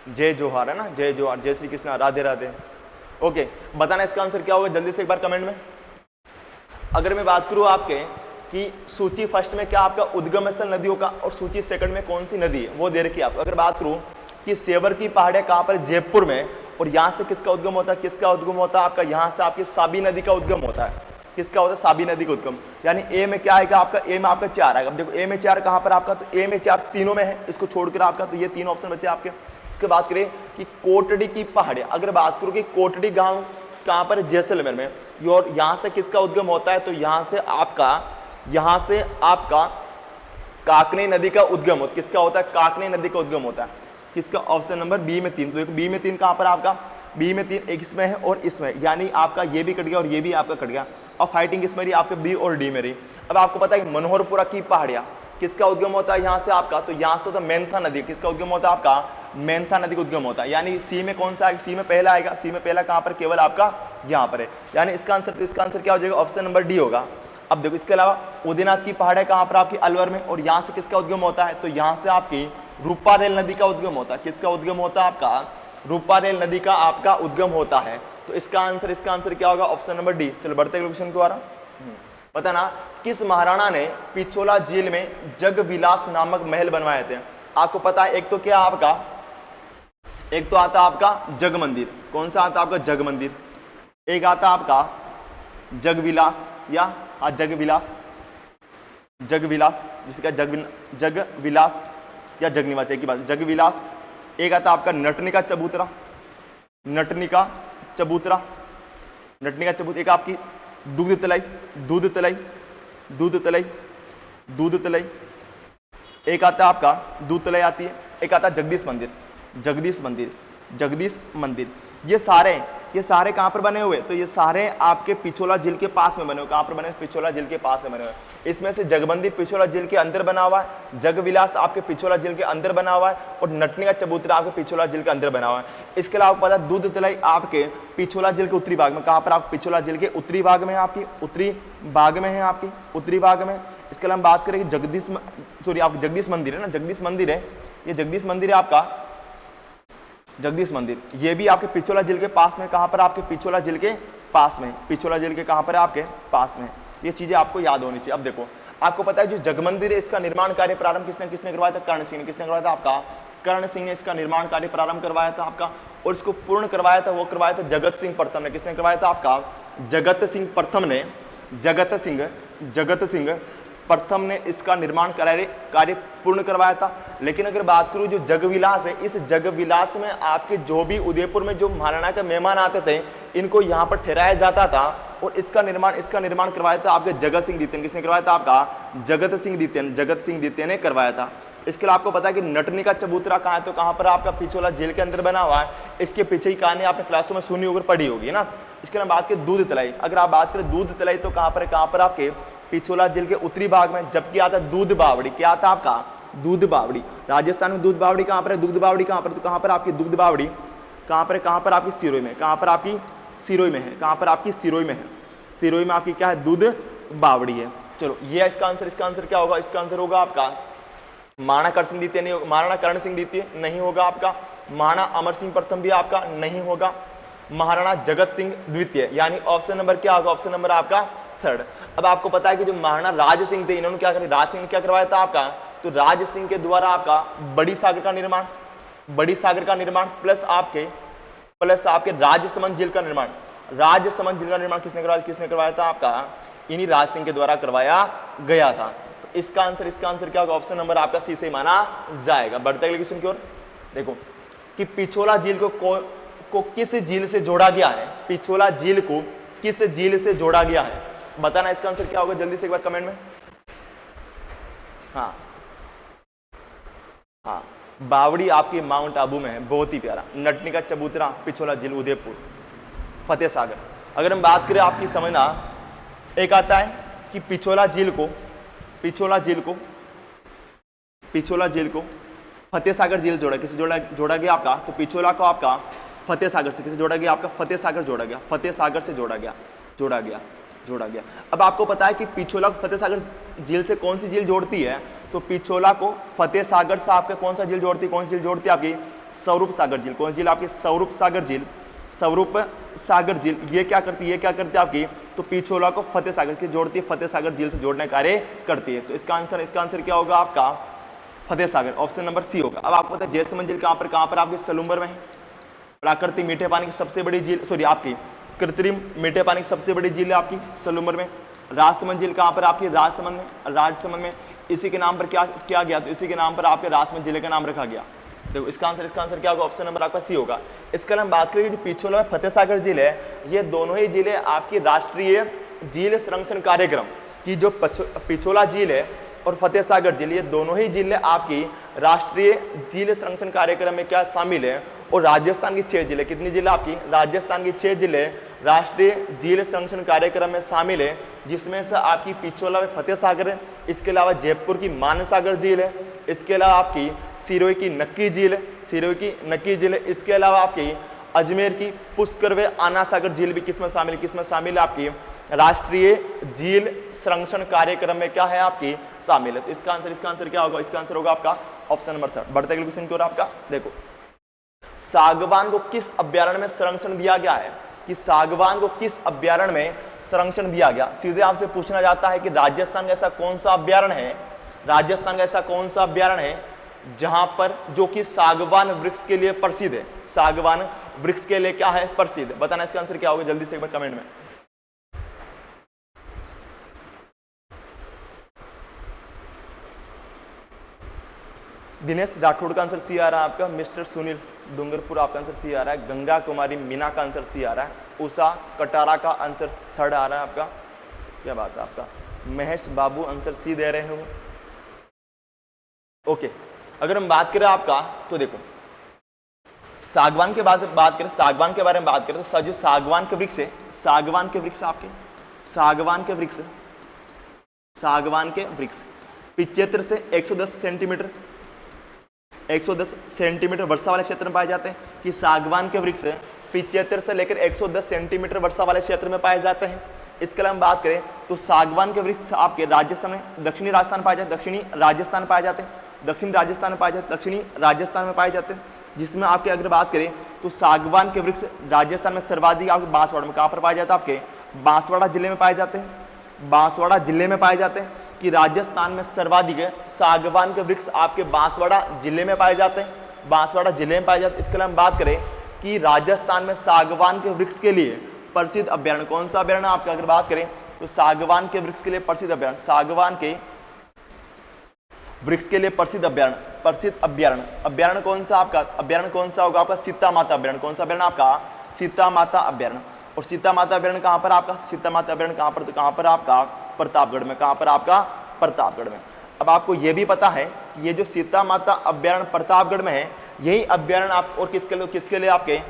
जय जोहार है ना, जय जोहार, जय श्री कृष्णा, राधे राधे। ओके, बताना इसका आंसर क्या होगा जल्दी से एक बार कमेंट में। अगर मैं बात करूं आपके कि सूची फर्स्ट में क्या आपका उद्गम स्थल नदियों का और सूची सेकंड में कौन सी नदी है वो दे रखी है आपको। अगर बात करूं कि सेवर की पहाड़ियां कहां पर? जयपुर में। और यहां से किसका उद्गम होता है? किसका उद्गम होता है आपका? यहां से आपकी साबी नदी का उद्गम होता है। किसका होता है? साबी नदी का उद्गम। यानी ए में क्या आएगा आपका? ए में आपका 4 आएगा। अब देखो ए में 4 कहां पर आपका? तो ए में 4 तीनों में है, इसको छोड़कर आपका, तो ये 3 ऑप्शन बचे आपके। इसके बात करें कि कोटड़ी की पहाड़ियां, अगर बात करूं कि कोटड़ी गांव कहां पर? जैसलमेर में। और यहां से किसका उद्गम होता है? तो यहां से आपका काकनी नदी का उद्गम होता है। किसका होता है? काकनी नदी का उद्गम होता है। किसका? ऑप्शन नंबर बी में 3। तो देखो बी में 3 कहां पर आपका? बी में 3 एक इसमें है और इसमें, यानी आपका ये भी कट गया और ये भी आपका कट गया। और फाइटिंग किसमें रही? आपके बी और डी में रही। अब आपको पता है मनोहरपुरा की पहाड़ियां किसका उद्गम होता है? यहां से आपका, तो यहां से तो मेंथा नदी, किसका उद्गम होता है आपका? मेंथा नदी का उद्गम होता है। यानी सी में कौन सा आएगा? सी में पहला आएगा। सी में पहला कहां पर? केवल आपका यहां पर है। यानी इसका आंसर, तो इसका आंसर क्या हो जाएगा? ऑप्शन नंबर डी होगा। अब देखो इसके अलावा उदयनाथ की पहाड़ियां कहां पर? आपकी अलवर में। और यहां से किसका उद्गम होता है? तो यहां से आपकी रूपारेल नदी का उद्गम होता है। किसका उद्गम होता है आपका? रूपारेल नदी का आपका उद्गम होता है। तो इसका आंसर क्या होगा? Option number D. चलो बढ़ते हैं क्वेश्चन को आ रहा। बताना, किस महाराणा ने पिछोला झील में जगविलास नामक महल बनवाए थे? आपको पता है एक तो क्या आपका, एक तो आता आपका जग मंदिर। कौन सा आता आपका? जग मंदिर। एक आता आपका जगविलास या जगविलास, जगविलास जिसका जगविलास या जगनिवास, एक ही बात, जगविलास। एक आता आपका नटनिका चबूतरा, नटनिका चबूतरा, नटनिका चबूतरा। एक आपकी दूध तलाई, दूध तलाई, दूध तलाई, दूध तलाई। एक आता आपका दूध तलाई आती है। एक आता जगदीश मंदिर, जगदीश मंदिर, जगदीश मंदिर। ये सारे कहां पर बने हुए? तो ये सारे आपके पिछोला झील के पास में बने हुए। कहां पर बने? पिछोला झील के पास में बने हुए। इसमें से जगमंदिर पिछोला झील के अंदर बना हुआ है, जगविलास आपके पिछोला झील के अंदर बना हुआ है, और नटनिका चबूतरा आपके पिछोला झील के अंदर बना हुआ है। इसके अलावा पता है दूध तलाई आपके पिछोला झील के उत्तरी भाग में। कहां पर? आप पिछोला झील के उत्तरी भाग में है, आपकी उत्तरी भाग में है, आपकी उत्तरी भाग में। इसके अलावा हम बात करें जगदीश मंदिर है ना, जगदीश मंदिर है, ये जगदीश मंदिर है आपका, जगदीश मंदिर। ये भी आपके पिछोला झील के पास में। कहां पर? आपके पिछोला झील के पास में। पिछोला झील के कहां पर है? आपके पास में। ये चीजें आपको याद होनी चाहिए। अब देखो आपको पता है जो जगमंदिर है इसका निर्माण कार्य प्रारंभ किसने करवाया था? कर्ण सिंह ने। किसने करवाया था? आपका कर्ण सिंह ने इसका निर्माण कार्य प्रारंभ करवाया था आपका। और इसको पूर्ण करवाया था, वो करवाया था जगत सिंह प्रथम ने। किसने करवाया था? आपका जगत सिंह प्रथम ने। जगत सिंह प्रथम ने इसका निर्माण कार्य पूर्ण करवाया था। लेकिन अगर बात करूं जो जगविलास है, इस जगविलास में आपके जो भी उदयपुर में जो महाराणा के मेहमान आते थे इनको यहाँ पर ठहराया जाता था। और इसका निर्माण करवाया था आपके जगत सिंह द्वितीय। किसने करवाया था? आपका जगत सिंह द्वितीय ने करवाया था। इसके लिए आपको पता है कि नटनिका चबूतरा कहाँ है? तो कहाँ पर? आपका पिछोला झील के अंदर बना हुआ है। इसके पीछे ही कहानी आपने क्लासों में सुनी होकर पढ़ी होगी ना। इसके लिए बात करें दूध तलाई, अगर आप बात करें दूध तलाई तो कहाँ पर? आपके पिछोला झील के उत्तरी भाग में। जबकि आता दूध बावड़ी, क्या आता आपका? दूध बावड़ी। राजस्थान में दूध बावड़ी कहाँ पर है? दूध बावड़ी कहाँ पर? तो कहाँ पर आपकी दूध बावड़ी कहाँ पर? कहाँ पर? आपकी सिरोही में। कहाँ पर? आपकी सिरोही में है। कहाँ पर? आपकी सिरोही में है। सिरोही में आपकी क्या है? दूध बावड़ी है। चलो ये इसका आंसर क्या होगा? इसका आंसर होगा आपका महाराणा कर्ण सिंह द्वितीय नहीं होगा, महाराणा कर्ण सिंह द्वितीय नहीं होगा आपका, महाराणा अमर सिंह प्रथम भी आपका नहीं होगा, महाराणा जगत सिंह द्वितीय, यानी ऑप्शन नंबर क्या होगा? ऑप्शन नंबर आपका थर्ड। अब आपको पता है कि जो महाराणा राज सिंह थे इन्होंने क्या किया? राज सिंह ने क्या करवाया था आपका? तो राज सिंह के द्वारा आपका बड़ी सागर का निर्माण प्लस आपके राजसमंद झील का निर्माण। राजसमंद झील का निर्माण किसने करवाया था? आपका इन्हीं राज सिंह के द्वारा करवाया गया था। तो इसका आंसर क्या होगा? ऑप्शन नंबर आपका सी से माना जाएगा। बढ़ते अगले क्वेश्चन की ओर। देखो कि पिछोला झील को किस झील से जोड़ा गया है? पिछोला झील को किस झील से जोड़ा गया है? बताना इसका आंसर क्या होगा जल्दी से एक बार कमेंट में। हाँ हाँ, बावड़ी आपकी माउंट आबू में है, बहुत ही प्यारा। नटनी का चबूतरा पिछोला झील उदयपुर, फतेह सागर। अगर हम बात करें आपकी समझना, एक आता है कि पिछोला झील को फतेह सागर झील जोड़ा, किसे जोड़ा गया आपका, तो पिछोला को आपका फतेह सागर से किसे जोड़ा गया, आपका फतेह सागर जोड़ा गया, फतेह सागर से जोड़ा गया। अब आपको पता है कि पिछोला को फतेह सागर झील से कौन सी झील जोड़ती है, तो पिछोला को फतेह सागर से आपका कौन सा झील जोड़ती है, आपकी स्वरूप सागर झील। कौन सी झील आपकी, स्वरूप सागर झील। ये क्या करती है आपकी, तो पिछोला को फतेह सागर की जोड़ती है, फतेह सागर झील से जोड़ने का कार्य करती है। तो इसका आंसर क्या होगा आपका, फतेह सागर, ऑप्शन नंबर सी होगा। अब आपको पता है जैसलमेर झील कहां पर आपकी सलूम्बर में है। प्राकृतिक मीठे पानी की सबसे बड़ी झील, आपकी कृत्रिम मीठे पानी की सबसे बड़ी झील है आपकी सलूम्बर में। राजसमंद झील कहां पर आपकी, राजसमंद में। इसी के नाम पर क्या किया गया, तो इसी के नाम पर आपके राजसमंद जिले का नाम रखा गया। देखो इसका आंसर क्या होगा, ऑप्शन नंबर आपका सी होगा। इसका हम बात करें जो पिछोला में फतेह सागर झील है, ये दोनों ही झीलें आपकी राष्ट्रीय झील संरक्षण कार्यक्रम की, जो पिछोला झील है और फतेह सागर झील, ये दोनों ही झीलें आपकी राष्ट्रीय झील संरक्षण कार्यक्रम में क्या शामिल है। और राजस्थान की 6 जिले, कितनी जिले आपकी, राजस्थान की 6 जिले राष्ट्रीय झील संरक्षण कार्यक्रम में शामिल है, जिसमें से आपकी पिछोला में फतेह सागर है, इसके अलावा जयपुर की मानसागर झील है, इसके अलावा आपकी सिरोही की नक्की झील है, इसके अलावा आपकी अजमेर की पुष्कर व आना सागर झील भी किसमें शामिल है, आपकी राष्ट्रीय झील संरक्षण कार्यक्रम में क्या है, आपकी शामिल है। तो इसका आंसर क्या होगा, इसका आंसर होगा आपका ऑप्शन नंबर 3। बढ़ते अगले क्वेश्चन की ओर आपका। देखो सागवान को किस अभ्यारण्य में संरक्षण दिया गया है, कि सागवान को किस अभ्यारण्य में संरक्षण दिया गया। सीधे आपसे पूछना जाता है कि राजस्थान का ऐसा कौन सा अभ्यारण्य है, जहां पर जो कि सागवान वृक्ष के लिए प्रसिद्ध है, सागवान वृक्ष के लिए क्या है, प्रसिद्ध है। बताना इसका आंसर क्या होगा, जल्दी से एक बार कमेंट में। दिनेश राठौड़ का आंसर सी आ रहा है आपका। मिस्टर सुनील डूंगरपुर आपका आंसर सी आ रहा है। गंगा कुमारी मीना का आंसर सी आ रहा है। उषा कटारा का आंसर 3rd आ रहा है आपका। क्या बात है आपका। महेश बाबू आंसर सी दे रहे हो। ओके, अगर हम बात करें आपका, तो देखो सागवान के बात करें, सागवान के बारे में बात करें, तो जो सागवान के वृक्ष है, सागवान के वृक्ष 75 से 110 सेंटीमीटर वर्षा वाले क्षेत्र में पाए जाते हैं, कि सागवान के वृक्ष 75 से लेकर 110 सेंटीमीटर वर्षा वाले क्षेत्र में पाए जाते हैं। इसके अलावा हम बात करें तो सागवान के वृक्ष आपके राजस्थान में, दक्षिणी राजस्थान में पाए जाते हैं, जिसमें आपके अगर बात करें तो सागवान के वृक्ष राजस्थान में सर्वाधिक आपके बांसवाड़ा में कहां पर पाए जाते हैं, आपके बांसवाड़ा जिले में पाए जाते हैं, कि राजस्थान में सर्वाधिक सागवान के वृक्ष आपके बांसवाड़ा जिले में पाए जाते हैं, इसके अलावा हम बात करें कि राजस्थान में सागवान के वृक्ष के लिए प्रसिद्ध अभ्यारण्य कौन सा अभ्यारण्य आपका, अगर बात करें तो सागवान के वृक्ष के लिए प्रसिद्ध अभ्यारण्य, सागवान के वृक्ष के लिए प्रसिद्ध अभ्यारण्य कौन सा आपका, अभ्यारण्य कौन सा होगा आपका, सीता माता अभ्यारण्य। कौन सा अभ्यारण्य आपका, सीता माता अभ्यारण्य। और सीता माता अभ्यारण्य कहां पर आपका, सीता माता अभ्यारण्य कहां पर, तो कहां पर आपका, प्रतापगढ़ में। कहां पर आपका, प्रतापगढ़ में। अब आपको यह भी पता है कि ये जो सीता माता अभ्यारण्य प्रतापगढ़ में है, यही अभ्यारण्य आप और किसके लिए आपके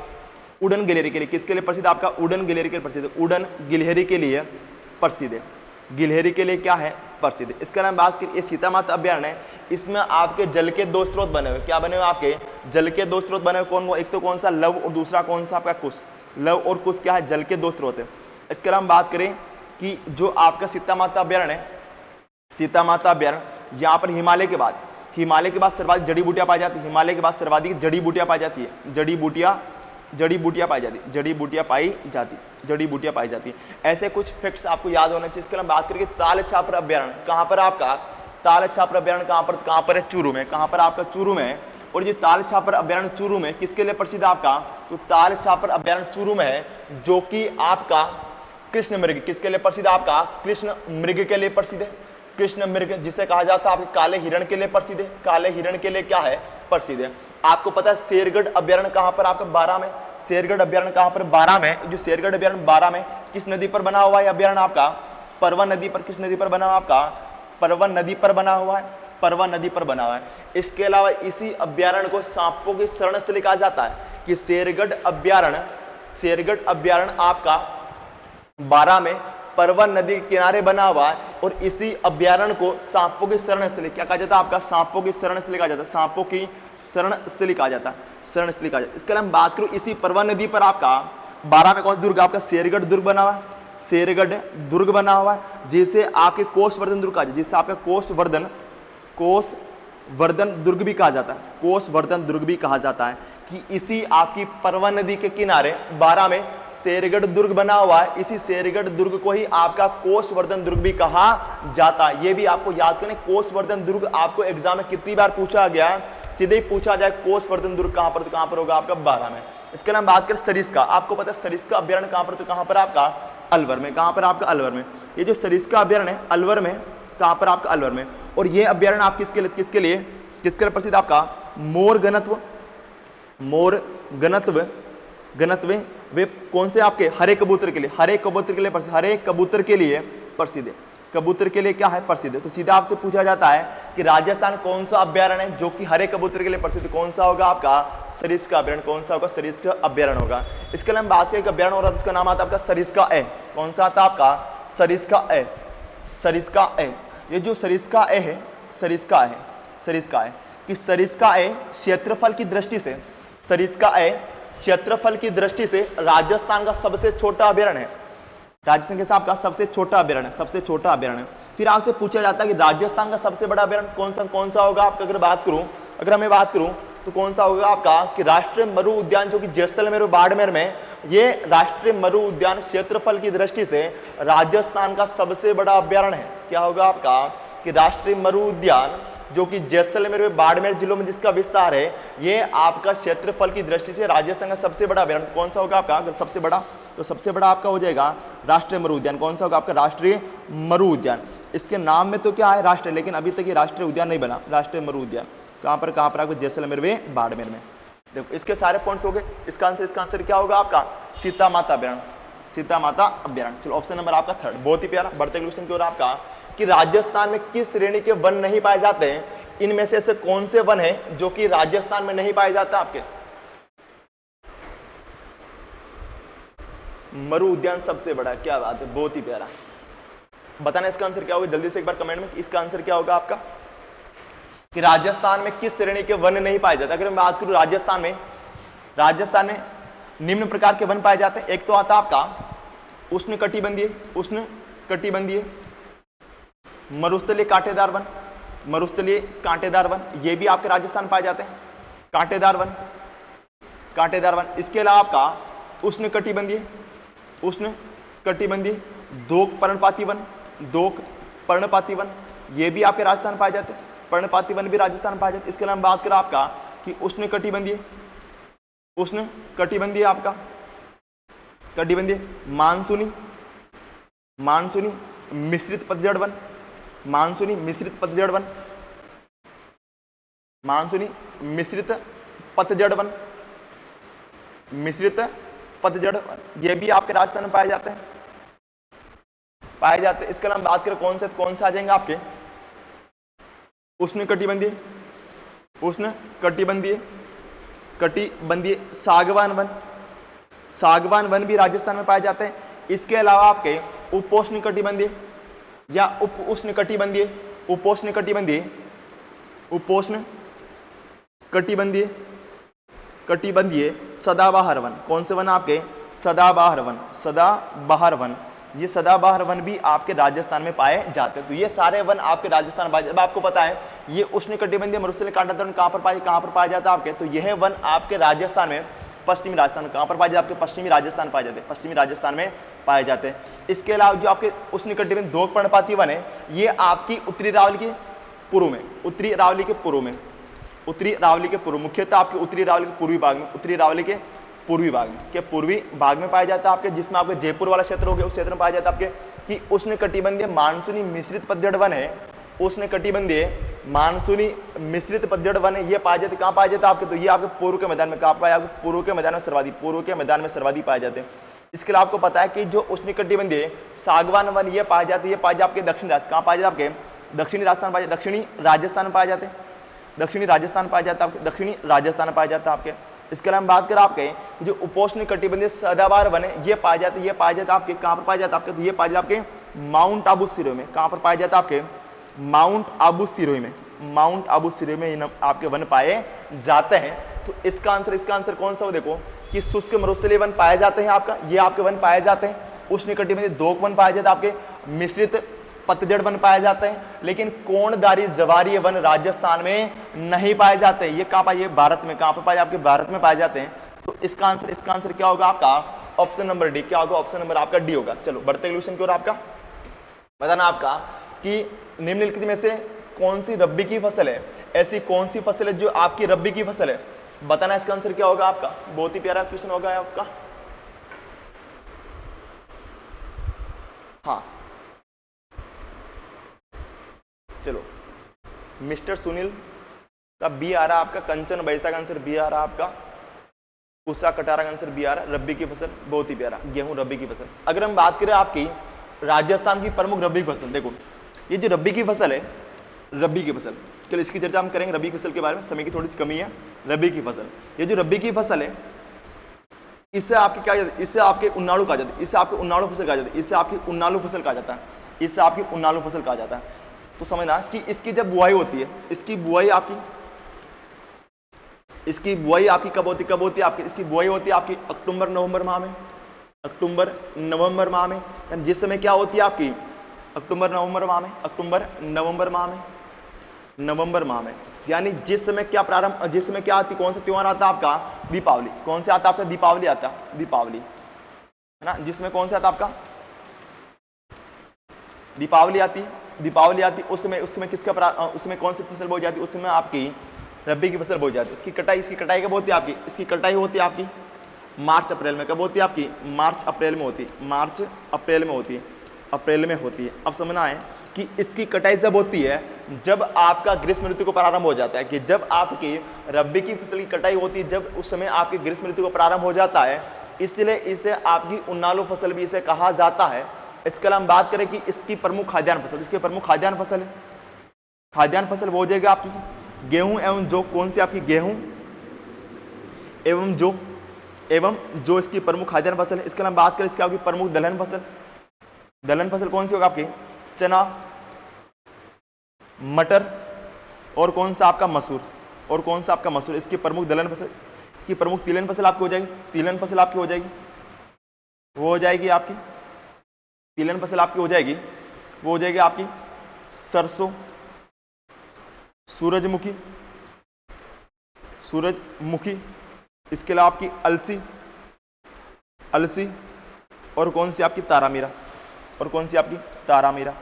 उड़न गिलहरी के लिए, किसके लिए प्रसिद्ध आपका, उड़न गिलहरी के लिए प्रसिद्ध, उड़न गिलहरी के लिए प्रसिद्ध है, गिलहरी के लिए क्या है, प्रसिद्ध है। इसके अलावा बात करें, ये सीता माता अभ्यारण्य है, इसमें आपके जल के 2 स्रोत बने हुए, क्या बने हुए आपके, जल के 2 स्रोत बने हुए। कौन, एक तो कौन सा, लव, और दूसरा कौन सा आपका, कुश। लव और कुश क्या है, जल के 2 स्रोत है। इसके अलावा हम बात करें कि जो आपका सीता माता अभ्यारण्य है, सीता माता अभ्यारण्य, यहाँ पर हिमालय के बाद सर्वाधिक जड़ी बूटियां पाई जाती है, हिमालय के बाद सर्वाधिक जड़ी बूटियां पाई जाती है, जड़ी बूटियां पाई जाती है। ऐसे कुछ फैक्ट्स आपको याद होना चाहिए। इसके अलावा बात करेंगे ताल छापर अभ्यारण्य, कहां पर आपका, ताल छापर अभ्यारण्य कहां पर है, चूरू में। कहां पर आपका, चूरू में। और ये ताल छापर अभ्यारण्य चूरू में किसके लिए प्रसिद्ध आपका, तो ताल छापर अभ्यारण्य चूरू में है, जो कि आपका कृष्ण मृग, किसके लिए प्रसिद्ध आपका, कृष्ण मृग के लिए प्रसिद्ध है। कृष्ण मृग जिसे कहा जाता है आपके काले हिरण के लिए प्रसिद्ध है, काले हिरण के लिए क्या है, प्रसिद्ध है। आपको पता है शेरगढ़ अभ्यारण्य कहां पर आपका, 12 में। शेरगढ़ अभ्यारण्य कहां पर, 12 में। जो शेरगढ़ अभ्यारण्य 12 में किस नदी पर बना हुआ है अभ्यारण्य आपका, परवन नदी पर। किस नदी पर बना हुआ आपका, परवन नदी पर बना हुआ है। परवा नदी पर बना हुआ है। इसके अलावा इसी अभ्यारण्य को सांपों की शरण स्थली कहा जाता है कि शेरगढ़ अभ्यारण्य आपका बारां में परवा नदी के किनारे बना हुआ है और इसी अभ्यारण्य को सांपों की शरण स्थली क्या कहा जाता है आपका, सांपों की शरण स्थली कहा जाता है, सांपों की शरण स्थली कहा जाता है, शरण स्थली कहा जाता है। इसके अलावा बात करूं इसी परवा नदी पर आपका बारां में कौन सा दुर्ग आपका शेरगढ़ दुर्ग बना हुआ है, शेरगढ़ दुर्ग बना हुआ है, जिसे आपके कोषवर्धन दुर्ग कहा जाता है, जिसे आपका कोषवर्धन दुर्ग भी कहा जाता है, कोषवर्धन दुर्ग भी कहा जाता है कि इसी आपकी परवा नदी के किनारे बारां में शेरगढ़ दुर्ग बना हुआ है। इसी शेरगढ़ दुर्ग को ही आपका कोषवर्धन दुर्ग भी कहा जाता है। ये भी आपको याद करना, कोषवर्धन दुर्ग आपको एग्जाम में कितनी बार पूछा गया, सीधे ही पूछा जाए कोषवर्धन दुर्ग कहां पर, तो कहां पर होगा आपका बारां में। इसके अलावा बात करें सरिस्का, आपको पता है सरिस्का अभ्यारण्य कहां पर, तो कहां पर आपका अलवर में, कहां पर आपका अलवर में। ये जो सरिस्का अभ्यारण्य है अलवर में, कहां पर आपका अलवर में। और ये अभ्यारण्य आप किसके लिए प्रसिद्ध आपका गणत्व वे कौन से आपके हरे कबूतर के लिए प्रसिद्ध है, कबूतर के लिए क्या है प्रसिद्ध है। तो सीधा आपसे पूछा जाता है कि राजस्थान कौन सा अभ्यारण्य है जो कि हरे कबूतर के लिए प्रसिद्ध, कौन सा होगा आपका सरिस्का अभ्यारण्य, कौन सा होगा सरिस्का अभ्यारण्य होगा। इसके अलावा बात करें अभ्यारण्य हो रहा है उसका नाम आता है आपका सरिस्का ए, कौन सा आता है आपका सरिस्का ए। ये जो सरिस्का ए है कि सरिस्का ए क्षेत्रफल की दृष्टि से राजस्थान का सबसे छोटा अभ्यारण्य है, राजस्थान के साथ का सबसे छोटा अभ्यारण्य। फिर आपसे पूछा जाता है कि राजस्थान का सबसे बड़ा अभ्यारण्य कौन सा होगा आपका, अगर मैं बात करूं तो कौन सा होगा आपका कि राष्ट्रीय मरु उद्यान जो कि जैसलमेर और बाड़मेर में, ये राष्ट्रीय मरु उद्यान क्षेत्रफल की दृष्टि से राजस्थान का सबसे बड़ा अभ्यारण्य है। क्या होगा आपका कि राष्ट्रीय मरु उद्यान जो कि जैसलमेर और बाड़मेर जिलों में जिसका विस्तार है, ये आपका क्षेत्रफल की दृष्टि से राजस्थान का सबसे बड़ा अभ्यारण्य कौन सा होगा आपका, अगर सबसे बड़ा तो सबसे बड़ा आपका हो जाएगा राष्ट्रीय मरु उद्यान। कौन सा होगा आपका राष्ट्रीय मरु उद्यान। इसके नाम में तो क्या है राष्ट्रीय, लेकिन अभी तक ये राष्ट्रीय उद्यान नहीं बना, राष्ट्रीय मरु उद्यान कहां पर आपको जैसलमेर में बाड़मेर में। देखो इसके सारे पॉइंट्स हो गए। इसका आंसर क्या होगा आपका सीता माता अभ्यारण्य। चलो ऑप्शन नंबर आपका थर्ड, बहुत ही प्यारा। बढ़ते क्वेश्चन की ओर आपका कि राजस्थान में किस श्रेणी के वन नहीं पाए जाते हैं, इनमें से ऐसे कौन से वन है जो कि राजस्थान में नहीं पाए जाते आपके। मरु उद्यान सबसे बड़ा, क्या बात है, बहुत ही प्यारा। बताना इसका आंसर क्या होगा जल्दी से एक बार कमेंट में, इसका आंसर क्या होगा आपका कि राजस्थान में किस श्रेणी के वन नहीं पाए जाते। अगर मैं बात करूं राजस्थान में निम्न प्रकार के वन पाए जाते हैं। एक तो आता आपका उष्णकटिबंधीय मरुस्थलीय कांटेदार वन, ये भी आपके राजस्थान पाए जाते हैं, कांटेदार वन। इसके अलावा आपका उष्णकटिबंधीय दोक पर्णपाती वन, ये भी आपके राजस्थान पाए जाते हैं, पर्णपाती वन भी राजस्थान पाए जाते हैं। इसके अलावा बात करें आपका कि उष्णकटिबंधीय आपका कटिबंधीय मानसूनी मिश्रित पतझड़ वन, ये भी आपके राजस्थान में पाए जाते हैं। इसके अलावा बात करें कौन से आ जाएंगे आपके कटिबंधीय सागवान वन भी राजस्थान में पाए जाते हैं। इसके अलावा आपके उपोष्णकटिबंधीय या उपोष्णकटिबंधीय सदाबहार वन, कौन से वन आपके सदाबहार वन, ये सदाबहार वन भी आपके राजस्थान में पाए जाते हैं। तो ये सारे वन आपके राजस्थान में। अब आपको पता है ये उष्णकटिबंधीय मरुस्थलीय कांटेदार वन कहां पर पाया जाता है आपके, तो यह वन आपके राजस्थान में पश्चिमी राजस्थान कहां पर पाए जाते हैं आपके पश्चिमी राजस्थान में पाए जाते हैं। इसके अलावा जो आपके उष्णकटिबंधीय दोक पर्णपाती वन है, ये आपकी उत्तरी रावली के पूर्व में, मुख्यतः आपके उत्तरी रावली के पूर्वी भाग में पाया जाता है आपके, जिसमें आपके जयपुर वाला क्षेत्र हो गया, उस क्षेत्र में पाया जाता है आपके कि उष्णकटिबंधीय मानसूनी मिश्रित पतझड़ वन है, ये पाया जाते कहां पाया जाता है आपके, तो ये आपके पूर्व के मैदान में कहां पाया, पूर्व के मैदान में सर्वाधिक पाए जाते हैं। इसके अलावा आपको पता है कि जो उष्णकटिबंधीय सागवान वन ये पाए जाते आपके दक्षिण राजस्थान, कहां पाए जाते आपके दक्षिणी राजस्थान पाए, दक्षिणी राजस्थान पाए जाते हैं, दक्षिणी राजस्थान पाया जाता है आपके, दक्षिणी राजस्थान पाया जाता है आपके। इसके अलावा बात करें आपके जो उपोष्ण कटिबंधीय सदाबहार वन है ये पाए जाते, ये पाया जाता है आपके कहाँ पर पाया जाता है आपके, तो ये पाया जाता है आपके माउंट आबू सिरोही में। कहाँ पर पाया जाता है आपके, माउंट आबू सिरोही में, माउंट आबू सिरोही में इन आपके वन पाए जाते हैं। तो इसका आंसर कौन सा हो, देखो कि शुष्क मरुस्थलीय वन पाए जाते हैं आपका, ये आपके वन पाए जाते हैं। उष्णकटिबंधीय दोक वन पाए जाते हैं आपके, मिश्रित पतझड़ वन पाए जाते हैं, लेकिन कोणधारी ज्वारीय वन राजस्थान में नहीं पाए जाते। ये कहाँ पाए, भारत में। कहाँ पर पाए, आपके भारत में पाए जाते हैं। तो इसका आंसर क्या होगा आपका, ऑप्शन नंबर डी। क्या होगा, ऑप्शन नंबर आपका डी होगा। चलो बढ़ते क्वेश्चन की ओर। आपका बताना आपका कि निम्नलिखित में से कौन सी रब्बी की फसल है, ऐसी कौन सी फसल है जो आपकी रब्बी की फसल है, बताना इसका आंसर क्या होगा आपका। बहुत ही प्यारा क्वेश्चन होगा आपका। हाँ चलो, मिस्टर सुनील का बी आ रहा आपका, कंचन बैसा का आंसर बी आ रहा आपका, उषा कटारा का आंसर बी आ रहा। रब्बी की फसल, बहुत ही प्यारा, गेहूं रब्बी की फसल। अगर हम बात करें आपकी राजस्थान की प्रमुख रब्बी फसल, देखो ये जो रब्बी की फसल है, रब्बी की फसल, चलो इसकी चर्चा हम करेंगे रब्बी की फसल के बारे में, समय की थोड़ी सी कमी है। रब्बी की फसल, ये जो रब्बी की फसल है इससे आपके क्या, इससे आपके उन्नाड़ू कहा जाता है, इससे आपके उन्नाड़ू फसल कहा जाता है, इससे आपकी उन्नालू फसल कहा जाता है, इससे आपकी उन्नालू फसल कहा जाता है। तो समझना कि इसकी जब बुआई होती है, इसकी बुआई आपकी कब होती है आपकी, इसकी बुआई होती है आपकी अक्टूबर नवंबर माह में, अक्टूबर नवंबर माह में। जिस समय क्या होती है आपकी, अक्टूबर नवंबर माह में, अक्टूबर नवंबर माह में, नवंबर माह में, यानी जिस समय क्या प्रारंभ, जिस समय क्या आती, कौन सा त्योहार आता है आपका, दीपावली। कौन से आता है आपका, दीपावली आता है, दीपावली है ना। जिसमें कौन सा आता है आपका, दीपावली आती, दीपावली आती। उस समय किसका उसमें कौन सी फसल बोई जाती है, उस समय आपकी रब्बी की फसल बोई जाती है। इसकी कटाई कब होती है आपकी, इसकी कटाई होती है आपकी मार्च अप्रैल में। कब होती है आपकी, मार्च अप्रैल में होती है, मार्च अप्रैल में होती है, अप्रैल में होती है। अब समझना है कि इसकी कटाई जब होती है जब आपका ग्रीष्म ऋतु को प्रारंभ हो जाता है, कि जब आपकी रब्बी की फसल की कटाई होती है जब उस समय आपकी ग्रीष्म ऋतु को प्रारंभ हो जाता है, इसलिए इसे आपकी उन्नालू फसल भी इसे कहा जाता है। इसके अलावा हम बात करें कि इसकी प्रमुख खाद्यान्न फसल, इसकी प्रमुख खाद्यान्न फसल है, खाद्यान्न फसल वो हो जाएगी आपकी गेहूं एवं जौ। कौन सी आपकी, गेहूं एवं जौ, एवं जो इसकी प्रमुख खाद्यान्न फसल है। इसके अलावा बात करें इसकी आपकी प्रमुख दलहन फसल, दलहन फसल कौन सी होगा आपकी, चना, मटर और कौन सा आपका मसूर, और कौन सा आपका मसूर। इसकी प्रमुख दलहन फसल, इसकी प्रमुख तिलहन फसल आपकी हो जाएगी, तिलहन फसल आपकी हो जाएगी, वो हो जाएगी आपकी तिलहन फसल आपकी हो जाएगी, वो हो जाएगी आपकी सरसों, सूरजमुखी, सूरजमुखी। इसके अलावा आपकी अलसी, अलसी और कौन सी आपकी तारामीरा, और कौन सी आपकी तारामीरा।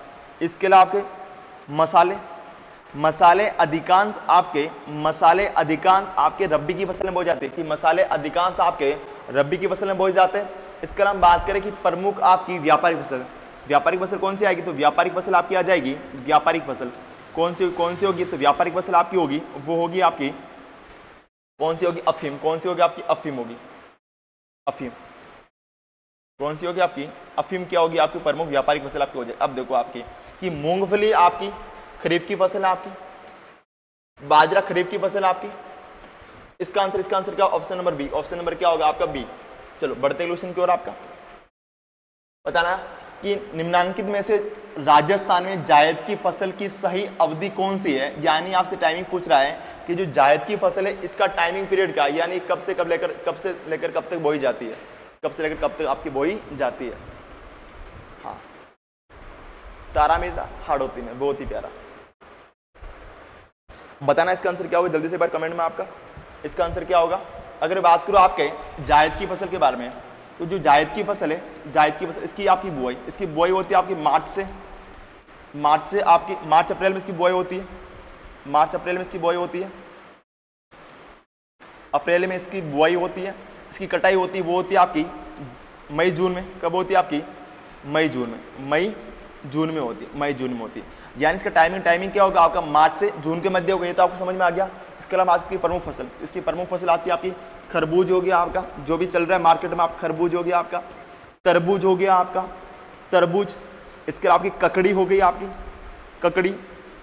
इसके अलावा आपके मसाले, मसाले अधिकांश आपके रब्बी की फसल में बोए जाते हैं, कि मसाले अधिकांश आपके रब्बी की फसल में बोए जाते हैं। इसके अलावा बात करें कि प्रमुख आपकी व्यापारिक फसल, व्यापारिक फसल कौन सी आएगी, तो व्यापारिक फसल आपकी आ जाएगी, व्यापारिक फसल कौन सी होगी, तो व्यापारिक फसल आपकी होगी, वो होगी आपकी कौन सी होगी, अफीम। कौन सी होगी आपकी, अफीम होगी, अफीम। कौन सी होगी आपकी, अफीम क्या होगी आपकी प्रमुख व्यापारिक फसल आपकी हो जाएगी। अब देखो आपकी कि मूंगफली आपकी खरीफ की फसल है आपकी, बाजरा खरीफ की फसल आपकी। इसका आंसर क्या, option number B. Option number क्या होगा आपका, बी। चलो बढ़ते क्वेश्चन की ओर। आपका बताना कि निम्नांकित में से राजस्थान में जायद की फसल की सही अवधि कौन सी है, यानी आपसे टाइमिंग पूछ रहा है कि जो जायद की फसल है इसका टाइमिंग पीरियड क्या है, यानी कब से लेकर कब तक बोई जाती है, कब से लेकर कब तक आपकी बोई जाती है। हाँ, तारामीरा हाड़ौती में, बहुत ही प्यारा। बताना इसका आंसर क्या होगा जल्दी से एक बार कमेंट में आपका, इसका आंसर क्या होगा। अगर बात करो आपके जायद की फसल के बारे में, तो जो जायद की फसल है, जायद की फसल इसकी आपकी बुआई होती है आपकी मार्च से आपकी मार्च अप्रैल में इसकी बुआई होती है, मार्च अप्रैल में इसकी बुआई होती है, अप्रैल में इसकी बुआई होती है। इसकी कटाई होती है वो होती है आपकी मई जून में। कब होती है आपकी, मई जून में, मई जून में होती है, मई जून में होती है। यानी इसका टाइमिंग क्या होगा आपका, मार्च से जून के मध्य होगा। ये तो आपको समझ में आ गया। इसके अलावा आज की प्रमुख फसल, इसकी प्रमुख फसल आती है आपकी खरबूज हो गया आपका, जो भी चल रहा है मार्केट में आप, खरबूज हो गया आपका, तरबूज हो गया आपका, तरबूज। इसके अलावा आपकी ककड़ी हो गई आपकी, ककड़ी।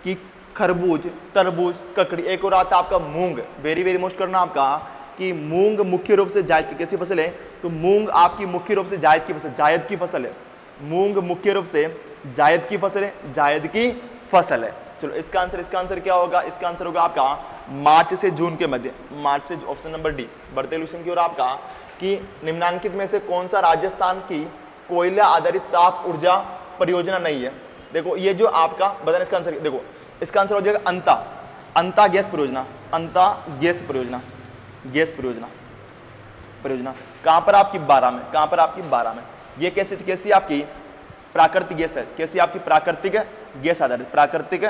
कि खरबूज, तरबूज, ककड़ी। एक और आता है आपका मूंग, वेरी वेरी मोस्ट करना आपका कि मूंग मुख्य रूप से जायद की कैसी फसल है, तो मूंग आपकी मुख्य रूप से जायद की फसल, जायद की फसल है। मूंग मुख्य रूप से जायद की फसल है, जायद की फसल है। चलो इसका आंसर क्या होगा, इसका आंसर होगा आपका मार्च से जून के मध्य, मार्च से, ऑप्शन नंबर डी। बढ़ते क्वेश्चन की ओर आपका कि निम्नांकित में से कौन सा राजस्थान की कोयला आधारित ताप ऊर्जा परियोजना नहीं है। देखो ये जो आपका बताना, इसका आंसर देखो, इसका आंसर हो जाएगा अंता गैस परियोजना, अंता गैस परियोजना, गैस परियोजना कहां पर आपकी 12 में, कहां पर आपकी 12 में। ये कैसी आपकी प्राकृतिक गैस है, कैसी आपकी प्राकृतिक गैस आधारित, प्राकृतिक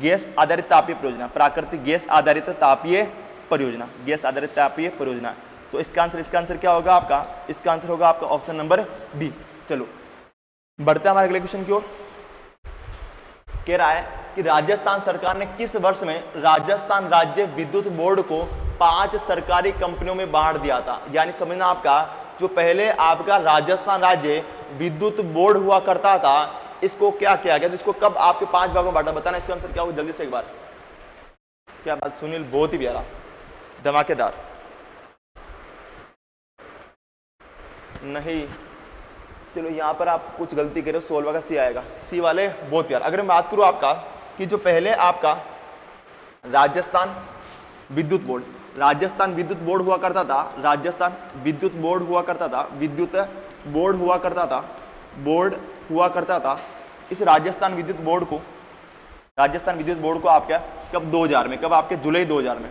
गैस आधारित तापीय परियोजना, प्राकृतिक गैस आधारित तापीय परियोजना, गैस आधारित तापीय परियोजना। तो इसका आंसर क्या होगा आपका, इसका आंसर होगा आपका ऑप्शन नंबर बी। चलो बढ़ते हैं हमारे अगले क्वेश्चन की ओर। कह रहा है कि राजस्थान सरकार ने किस वर्ष में राजस्थान राज्य विद्युत बोर्ड को 5 सरकारी कंपनियों में बांट दिया था। यानी समझना आपका जो पहले आपका राजस्थान राज्य विद्युत बोर्ड हुआ करता था, इसको क्या किया गया, तो इसको कब आपके 5 भागों में बांटा, बताना इसका आंसर क्या होगा जल्दी से एक बार। क्या बात सुनील, बहुत ही प्यारा, धमाकेदार। नहीं चलो यहाँ पर आप कुछ गलती करे, 16 का सी आएगा, सी वाले बहुत प्यार। अगर मैं बात करूँ आपका कि जो पहले आपका राजस्थान विद्युत बोर्ड, राजस्थान विद्युत बोर्ड हुआ करता था, राजस्थान विद्युत बोर्ड हुआ करता था, विद्युत बोर्ड हुआ करता था, बोर्ड हुआ करता था। इस राजस्थान विद्युत बोर्ड को, राजस्थान विद्युत बोर्ड को आपका कब 2000 में, कब आपके जुलाई 2000 में,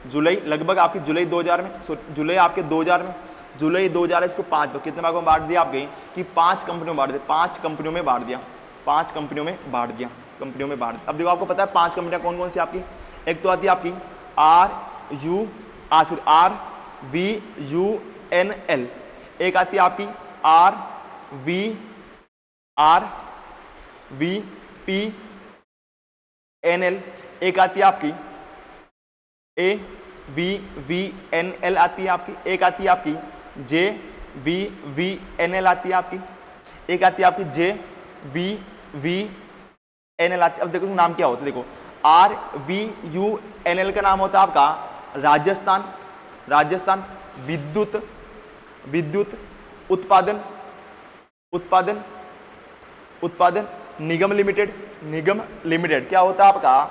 जुलाई लगभग आपकी जुलाई 2000 में, जुलाई आपके 2000 में, जुलाई 2000 इसको 5 कितने भागों में बांट दिया आपके कि 5 कंपनियों में बांट दिया, 5 कंपनियों में बांट दिया, 5 कंपनियों में बांट दिया, कंपनियों में बांट दिया। अब देखो आपको पता है 5 कंपनियां कौन कौन सी आपकी, एक तो आती है आपकी RVUNL, एक आती है आपकी RVPNL, एक आती है आपकी AVVNL आती है आपकी, एक आती है आपकी JVVNL आती है आपकी, एक आती है आपकी JVVNL आती है। अब देखो नाम क्या होता है, देखो RVUNL का नाम होता है आपका राजस्थान विद्युत उत्पादन निगम लिमिटेड, क्या होता है आपका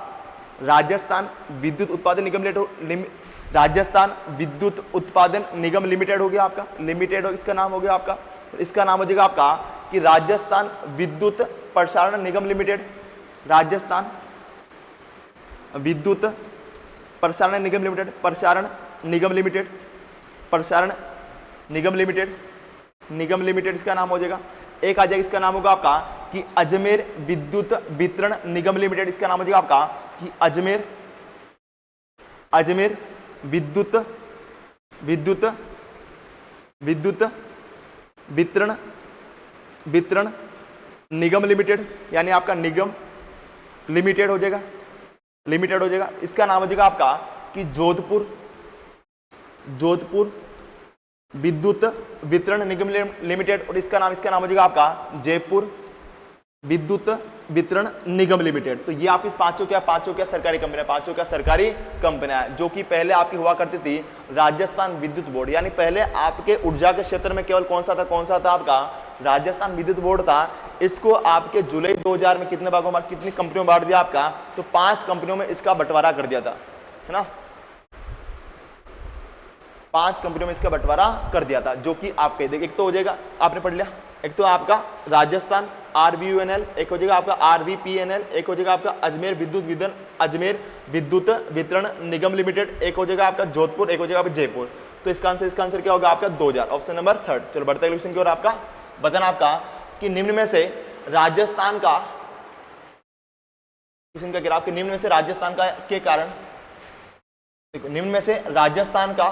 राजस्थान विद्युत उत्पादन निगम लिमिटेड, राजस्थान विद्युत उत्पादन निगम लिमिटेड हो गया आपका, लिमिटेड हो, इसका नाम हो गया आपका। इसका नाम हो जाएगा आपका कि राजस्थान विद्युत प्रसारण निगम लिमिटेड, राजस्थान विद्युत प्रसारण निगम लिमिटेड, प्रसारण निगम लिमिटेड इसका नाम हो जाएगा। एक आ जाएगा, इसका नाम होगा आपका कि अजमेर विद्युत वितरण निगम लिमिटेड, इसका नाम हो जाएगा आपका कि अजमेर विद्युत वितरण निगम लिमिटेड, यानी आपका निगम लिमिटेड हो जाएगा, इसका नाम हो जाएगा आपका कि जोधपुर विद्युत वितरण निगम लिमिटेड, और इसका नाम हो जाएगा आपका जयपुर विद्युत वितरण निगम लिमिटेड। तो ये आपकी पांचों क्या सरकारी कंपनियां, पांचों क्या सरकारी कंपनियां हैं, जो कि पहले आपकी हुआ करती थी राजस्थान विद्युत बोर्ड। यानी पहले आपके ऊर्जा के क्षेत्र में केवल कौन सा था आपका राजस्थान विद्युत बोर्ड था। इसको आपके जुलाई 2000 में कितने भागों में, कितनी कंपनियों में बांट दिया आपका, तो 5 कंपनियों में इसका बंटवारा कर दिया था, है ना, 5 कंपनियों में इसका बंटवारा कर दिया था, जो कि आपके एक तो हो जाएगा आपने पढ़ लिया, एक तो आपका राजस्थान RVUNL, एक हो जाएगा आपका RVPNL, एक हो जाएगा आपका अजमेर विद्युत वितरण निगम लिमिटेड, एक हो जाएगा आपका जोधपुर, एक हो जाएगा आपका जयपुर। तो इसका आंसर क्या होगा आपका 2000, ऑप्शन नंबर 3। चलो बढ़ते हैं क्वेश्चन की ओर। आपका बताना आपका कि निम्न में से राजस्थान का, क्वेश्चन का आपके निम्न में से राजस्थान का के कारण, देखो निम्न में से राजस्थान का,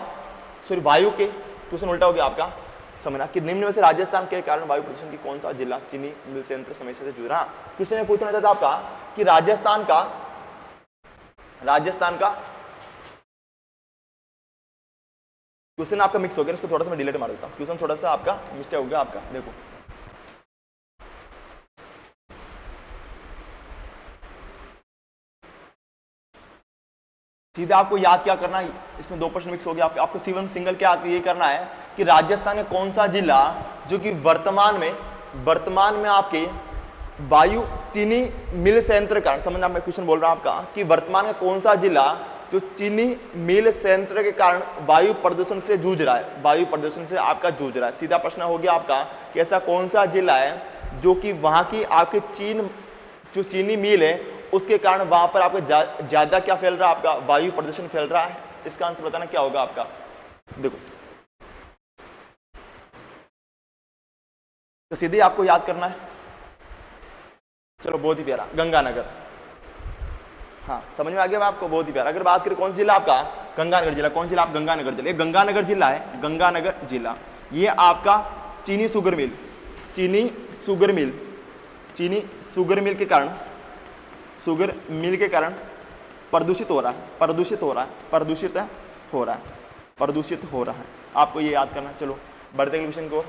सॉरी वायु के, क्वेश्चन उल्टा हो गया आपका, समझना कि निम्न में से राजस्थान के कारण वायु प्रदूषण की कौन सा जिला चीनी मिल संयंत्र समस्या से जूझ रहा। किसी ने पूछना चाहता आपका कि राजस्थान का क्वेश्चन आपका मिक्स हो गया, इसको थोड़ा सा मैं डिलीट मार देता हूं, क्वेश्चन थोड़ा सा आपका मिस्टेक हो गया आपका। देखो सीधा आपको याद क्या करना है, इसमें दो प्रश्न मिक्स हो गया आपको C1 सिंगल क्या आती है, ये करना है कि राजस्थान में कौन सा जिला जो कि वर्तमान में आपके वायु चीनी मिल संयंत्र कारण, समझना मैं क्वेश्चन बोल रहा हूं आपका कि वर्तमान में कौन सा जिला जो चीनी मिल संयंत्र के कारण वायु प्रदूषण से जूझ रहा है, वायु प्रदूषण से आपका जूझ रहा है। सीधा प्रश्न हो गया आपका कि ऐसा कौन सा जिला है जो कि वहां की आपके जो चीनी मिल है उसके कारण वहां पर आपका ज्यादा क्या फैल रहा है, आपका वायु प्रदूषण फैल रहा है। इसका आंसर बताना क्या होगा आपका। देखो तो सीधे आपको याद करना है, चलो बहुत ही प्यारा, गंगानगर। हाँ समझ में आ गया आपको, बहुत ही प्यारा। अगर बात करें कौन सा जिला आपका, गंगानगर जिला। कौन जिला आप, गंगानगर जिला। गंगानगर जिला है, गंगानगर जिला, ये आपका चीनी शुगर मिल के कारण प्रदूषित हो रहा है। आपको ये याद करना। चलो बढ़ते हैं क्वेश्चन को।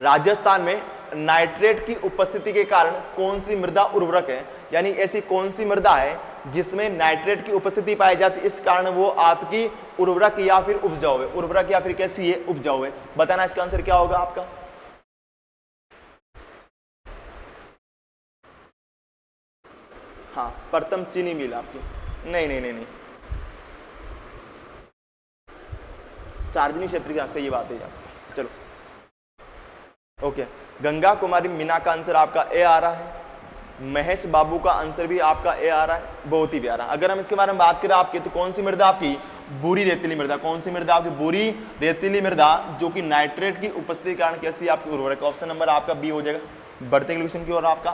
राजस्थान में नाइट्रेट की उपस्थिति के कारण कौन सी मृदा उर्वरक है, यानी ऐसी कौन सी मृदा है जिसमें नाइट्रेट की उपस्थिति पाई जाती है, इस कारण वो आपकी उर्वरक या फिर उपजाऊ है, उर्वरक या फिर कैसी है, उपजाऊ है। बताना इसका आंसर क्या होगा आपका। हाँ प्रथम चीनी मिल आपकी, नहीं, सार्वजनिक क्षेत्र की, सही बात है आपकी। चलो ओके, गंगा कुमारी मीना का आंसर आपका ए आ रहा है, महेश बाबू का आंसर भी आपका ए आ रहा है, बहुत ही प्यारा। अगर हम इसके बारे में बात करें आपके, तो कौन सी मृदा आपकी, बुरी रेतीली मृदा। कौन सी मृदा आपकी, बुरी रेतीली मृदा, जो कि नाइट्रेट की उपस्थिति के कारण कैसी आपकी उर्वरक। ऑप्शन नंबर आपका बी हो जाएगा। बढ़ते क्वेश्चन की ओर आपका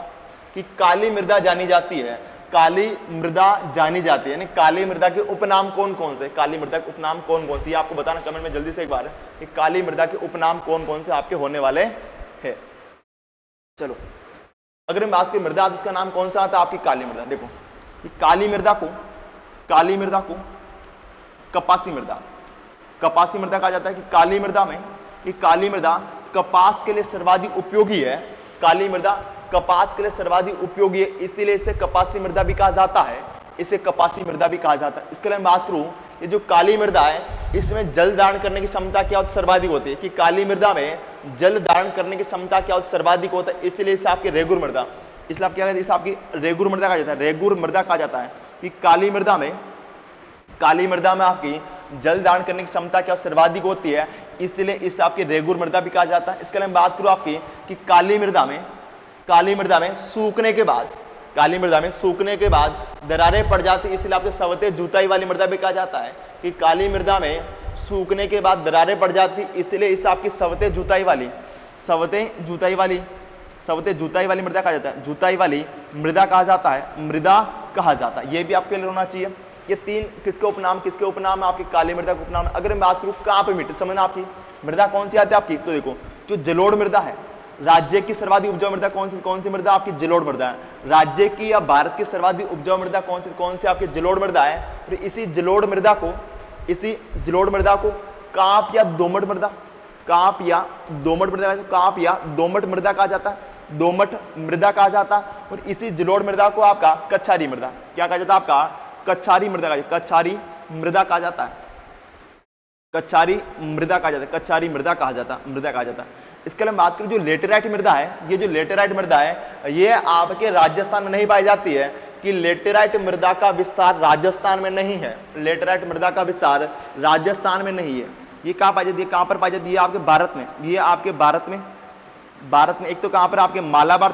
कि काली मृदा जानी जाती है, काली मृदा जानी जाती है, यानी काली मृदा के उपनाम कौन कौन से, काली मृदा के उपनाम कौन कौन से, ये आपको बताना कमेंट में जल्दी से एक बार कि काली मृदा के उपनाम कौन कौन से आपके होने वाले है। चलो अगर हम बात करें मृदा, तो उसका नाम कौन सा आता है आपकी, काली मृदा। देखो ये काली मृदा को कपासी मृदा कहा जाता है कि काली मृदा में, कि काली मृदा कपास के लिए सर्वाधिक उपयोगी है, काली मृदा कपास के लिए सर्वाधिक उपयोगी है, इसीलिए इसे कपासी मृदा भी कहा जाता है, इसे कपासी मृदा भी कहा जाता है। इसके लिए मैं बात करूं, ये जो काली मृदा है इसमें जल धारण करने की क्षमता क्या होती, सर्वाधिक होती है, कि काली मृदा में जल धारण करने की क्षमता क्या होती, सर्वाधिक होता है, इसलिए इसे आपकी रेगुर मृदा, इसलिए आप क्या कहते हैं, इसे आपकी रेगुर मृदा कहा जाता है, रेगुर मृदा कहा जाता है। कि काली मृदा में आपकी जल धारण करने की क्षमता क्या सर्वाधिक होती है, इसलिए इसे आपकी रेगुर मृदा भी कहा जाता है। इसके लिए मैं बात करूं आपकी कि काली मृदा में सूखने के बाद दरारें पड़ जाती, इसलिए आपके सवते जुताई वाली मृदा भी कहा जाता है, कि काली मृदा में सूखने के बाद दरारें पड़ जाती, इसलिए इसे आपकी सवते जुताई वाली मृदा कहा जाता है, जुताई वाली मृदा कहा जाता है। ये भी आपके लिए होना चाहिए। ये तीन किसके उपनाम आपकी काली मृदा के उपनाम। अगर मैं बात करूं कहां पे मिट्टी, समझना आपकी मृदा कौन सी आती है आपकी, तो देखो जो जलोढ़ मृदा है, राज्य की सर्वाधिक उपजाऊ मृदा कौन सी मृदा आपकी, जलोढ़ मृदा है। राज्य की या भारत की सर्वाधिक उपजाऊ मृदा कौन सी आपकी, जलोढ़ मृदा है। और इसी जलोढ़ मृदा को कांप या दोमट मृदा कहा जाता है, दोमट मृदा कहा जाता है। और इसी जलोढ़ मृदा को आपका कछारी मृदा क्या कहा जाता है, आपका कछारी मृदा कहा जाता है, कछारी मृदा कहा जाता है। इसके लिए बात करें जो लेटेराइट मृदा है, ये आपके राजस्थान में नहीं पाई जाती है, कि लेटेराइट मृदा का विस्तार राजस्थान में नहीं है, ये कहां पाई जाती है, कहां पर पाई जाती है, आपके भारत में, ये आपके भारत में एक तो कहां पर आपके मालाबार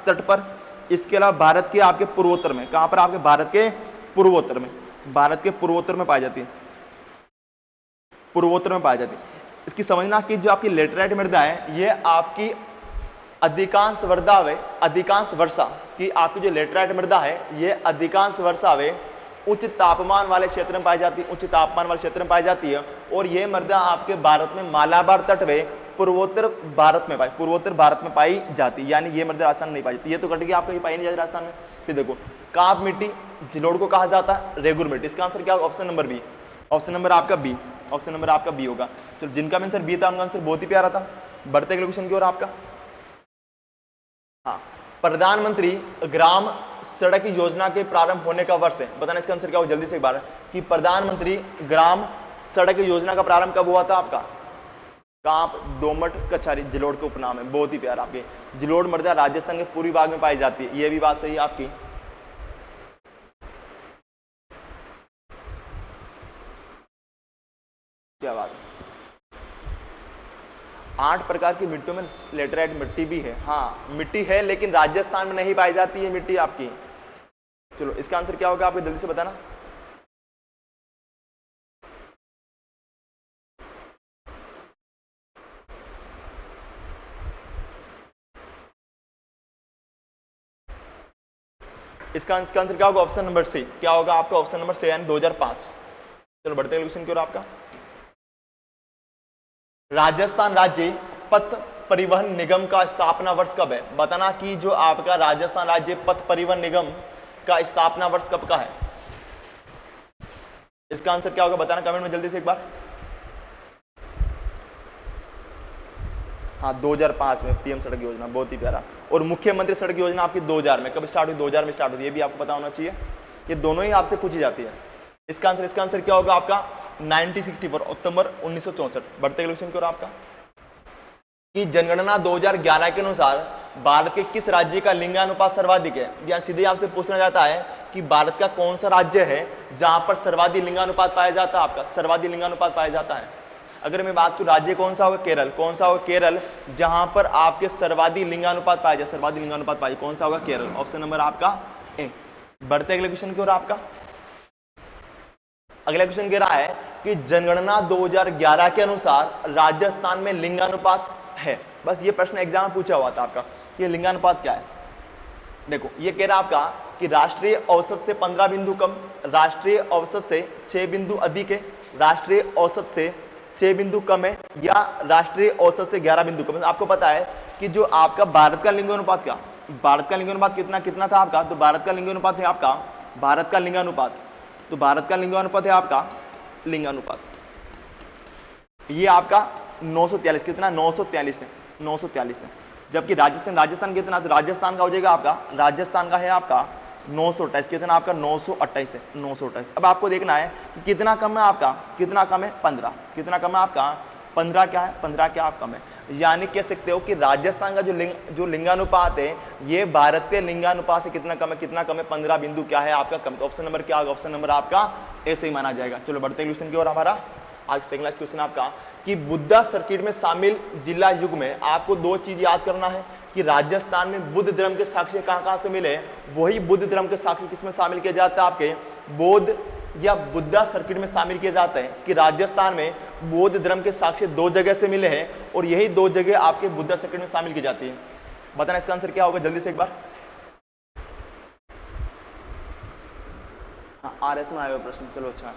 तट पर, इसके अलावा भारत के आपके पूर्वोत्तर में, कहां पर आपके भारत के पूर्वोत्तर में पाई जाती है, इसकी समझना कि जो आपकी लेटेराइट मृदा है, ये आपकी अधिकांश वर्षा की, आपकी जो लेटेराइट मृदा है ये अधिकांश वर्षा वे उच्च तापमान वाले क्षेत्र में पाई जाती है, और ये मृदा आपके भारत में मालाबार तट वे पूर्वोत्तर भारत में पाई जाती है, यानी ये मृदा राजस्थान में नहीं पाई जाती। ये तो कट गया, आपको ये पाई नहीं जाती राजस्थान में। फिर देखो काप मिट्टी जलोढ़ को कहा जाता है रेगुर मिट्टी, इसका आंसर क्या होगा, option number B, option number आपका बी होगा। चलो जिनका आंसर बी था उनका आंसर बहुत ही प्यारा था। बढ़ते अगले क्वेश्चन की ओर आपका, हाँ प्रधानमंत्री ग्राम सड़क योजना के प्रारंभ होने का वर्ष है, बताना इसका आंसर क्या होगा जल्दी से एक बार, कि प्रधानमंत्री ग्राम सड़क योजना का प्रारंभ कब हुआ था आपका? कांप, दोमट, कछारी, जलोढ़ के उपनाम है, बहुत ही प्यारा। आपके जलोढ़ मृदा राजस्थान के पूर्वी भाग में पाई जाती है, यह भी बात सही है आपकी। क्या बात है। 8 प्रकार की मिट्टियों में लेटराइट मिट्टी भी है, हाँ मिट्टी है लेकिन राजस्थान में नहीं पाई जाती है मिट्टी आपकी। चलो इसका आंसर क्या होगा आपको जल्दी से बताना। इसका आंसर क्या होगा? Option number C. क्या होगा आपका? ऑप्शन नंबर सी यानी 2005। चलो बढ़ते हैं क्वेश्चन की ओर आपका। राजस्थान राज्य पथ परिवहन निगम का स्थापना वर्ष कब है? बताना कि जो आपका राजस्थान राज्य पथ परिवहन निगम का स्थापना वर्ष कब का है। इसका आंसर क्या होगा बताना कमेंट में जल्दी से एक बार। हाँ 2005 में पीएम सड़क योजना, बहुत ही प्यारा। और मुख्यमंत्री सड़क योजना आपकी 2000 में, कब स्टार्ट हुई? 2000 में स्टार्ट हुई, ये भी आपको पता होना चाहिए, ये दोनों ही आपसे पूछी जाती है। इसका आंसर क्या होगा आपका? 1964 अक्टूबर 1964। बढ़ते क्वेश्चन की ओर आपका, कि जनगणना 2011 के अनुसार भारत के किस राज्य का लिंगानुपात सर्वाधिक है? या सीधे आपसे पूछना जाता है कि भारत का कौन सा राज्य है जहां पर सर्वाधिक लिंगानुपात पाया जाता है? आपका सर्वाधिक लिंगानुपात पाया जाता है। अगर मैं बात करूं राज्य कौन सा होगा? केरल। कौन सा होगा? केरल, जहां पर आपके सर्वाधिक लिंगानुपात पाया जाए, सर्वाधिक लिंगानुपात पाया, कौन सा होगा? केरल। ऑप्शन नंबर आपका ए। बढ़ते अगले क्वेश्चन की ओर आपका। अगला क्वेश्चन कह रहा है कि जनगणना 2011 के अनुसार राजस्थान में लिंगानुपात है। बस ये प्रश्न एग्जाम में पूछा हुआ था आपका कि लिंगानुपात क्या है। देखो ये कह रहा है आपका कि राष्ट्रीय औसत से 15 बिंदु कम, राष्ट्रीय औसत से 6 बिंदु अधिक है, राष्ट्रीय औसत से 6 बिंदु कम है, या राष्ट्रीय औसत से 11 बिंदु कम है। आपको पता है कि जो आपका भारत का लिंगानुपात क्या, भारत का लिंगानुपात कितना था आपका? तो भारत का लिंगानुपात है आपका, भारत का लिंगानुपात, तो भारत का लिंगानुपात है आपका लिंगानुपात, ये आपका 943, कितना? 943 है, 943 है। जबकि राजस्थान कितना? तो राजस्थान का हो जाएगा आपका, राजस्थान का है आपका 928, कितना आपका? 928 है, 928। अब आपको देखना है कि कितना कम है आपका, कितना कम है? 15। कितना कम है आपका? 15 क्या है? 15 क्या आप कम है? यानी कह सकते हो कि राजस्थान का जो लिंगानुपात है ये भारत के लिंगानुपात से कितना कम है? कितना कम है? 15 बिंदु क्या है आपका कम। तो ऑप्शन नंबर क्या होगा? ऑप्शन नंबर आपका ऐसे ही माना जाएगा। चलो बढ़ते हैं क्वेश्चन की ओर हमारा। आज सेकंड लास्ट क्वेश्चन आपका, कि बुद्धा सर्किट में शामिल जिला युग में आपको 2 चीज याद करना है कि राजस्थान में बुद्ध धर्म के साक्ष्य कहां से मिले, वही बुद्ध धर्म के साक्ष्य किसमें शामिल किए जाते हैं? आपके बौद्ध या बुद्धा सर्किट में शामिल किए जाते हैं। कि राजस्थान में बौद्ध धर्म के साक्ष्य 2 जगह से मिले हैं और यही 2 जगह आपके बुद्धा सर्किट में शामिल की जाती है। बताना इसका आंसर क्या होगा जल्दी से एक बार। हाँ RS में आया हुआ प्रश्न, चलो अच्छा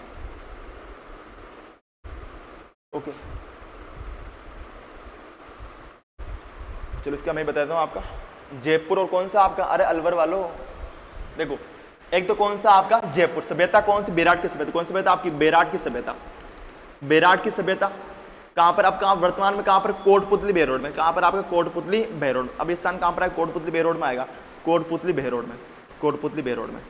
ओके। चलो इसका मैं बताता हूं आपका, जयपुर और कौन सा आपका? अरे अलवर वालों देखो, एक तो कौन सा आपका जयपुर, सभ्यता कौन सी? बेराट की सभ्यता। कौन सी सभ्यता आपकी? बेराट की सभ्यता। बेराट की सभ्यता कहां पर? अब कहां वर्तमान में कहां पर? कोटपुतली बेरोड में। कहां पर आपका? कोटपुतली बेरोड। अब स्थान कहां पर है? कोटपुतली बेरोड में आएगा, कोटपुतली बेरोड में, कोटपुतली बेरोड में।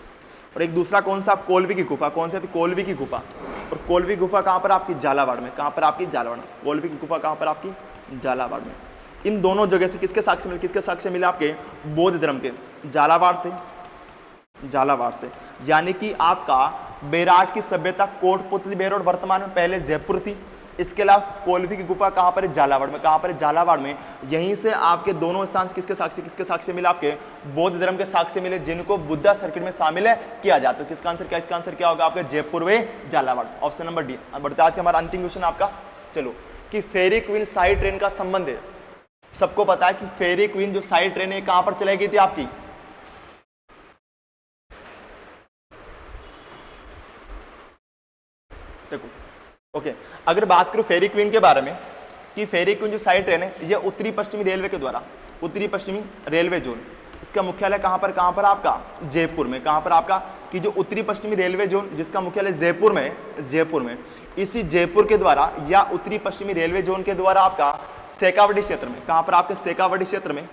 और एक दूसरा कौन सा? कोलवी की गुफा। कौन सी? कोलवी की गुफा। और कोलवी गुफा कहां पर? आपकी झालावाड़ में। कहां पर आपकी? झालावाड़ में। कोलवी की गुफा कहां पर आपकी? झालावाड़ में। इन दोनों जगह से किसके साक्ष्य मिले? किसके साक्ष्य मिले? आपके बौद्ध धर्म के, झालावाड़ से, झालावाड़ से। यानी कि आपका बेराट की सभ्यता कोटपुतली बेरोड वर्तमान में, पहले जयपुर थी। इसके अलावा कोलवी की गुफा कहां पर है? झालावाड़ में। कहां पर है? झालावाड़ में। यहीं से आपके दोनों स्थान किसके साक्ष्य मिले? आपके बौद्ध धर्म के साक्ष्य मिले, जिनको बुद्धा सर्किट में शामिल है किया जाता है। किसका आंसर क्या? इसका आंसर क्या होगा आपका? जयपुर व झालावाड़। Option number D. बढ़ते आज का हमारा अंतिम क्वेश्चन आपका, चलो, कि फेरी क्वीन शाही ट्रेन का संबंध है। सबको पता है कि फेरी क्वीन जो शाही ट्रेन है कहां पर चलाई गई थी आपकी? देखो ओके, अगर बात करूं फेरी क्वीन के बारे में, कि फेरी क्वीन जो शाही ट्रेन है ये उत्तरी पश्चिमी रेलवे के द्वारा, उत्तरी पश्चिमी रेलवे जोन, इसका मुख्यालय कहां पर आपका? जयपुर में। कहां पर आपका? कि जो उत्तरी पश्चिमी रेलवे जोन जिसका मुख्यालय जयपुर में, इसी जयपुर के द्वारा या उत्तरी पश्चिमी रेलवे जोन के द्वारा आपका शेखावटी क्षेत्र में, कहां पर आपके? शेखावटी क्षेत्र में,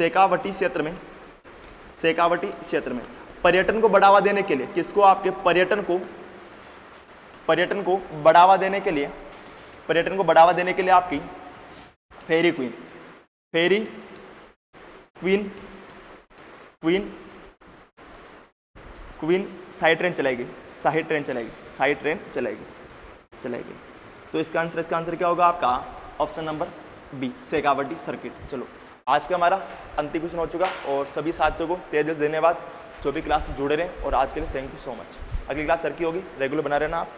शेखावटी क्षेत्र में, शेखावटी क्षेत्र में पर्यटन को बढ़ावा देने के लिए किसको, आपके पर्यटन को बढ़ावा देने के लिए, पर्यटन को बढ़ावा देने के लिए आपकी फेरी क्वीन साई ट्रेन चलाएगी, चलाएगी। तो इसका आंसर क्या होगा आपका, option number B, Shekhawati circuit. चलो आज का हमारा अंतिम क्वेश्चन हो चुका और सभी साथियों को तहे दिल से धन्यवाद जो भी क्लास में जुड़े रहें और आज के लिए थैंक यू सो मच। अगली क्लास सर की होगी, रेगुलर बना रहना आप।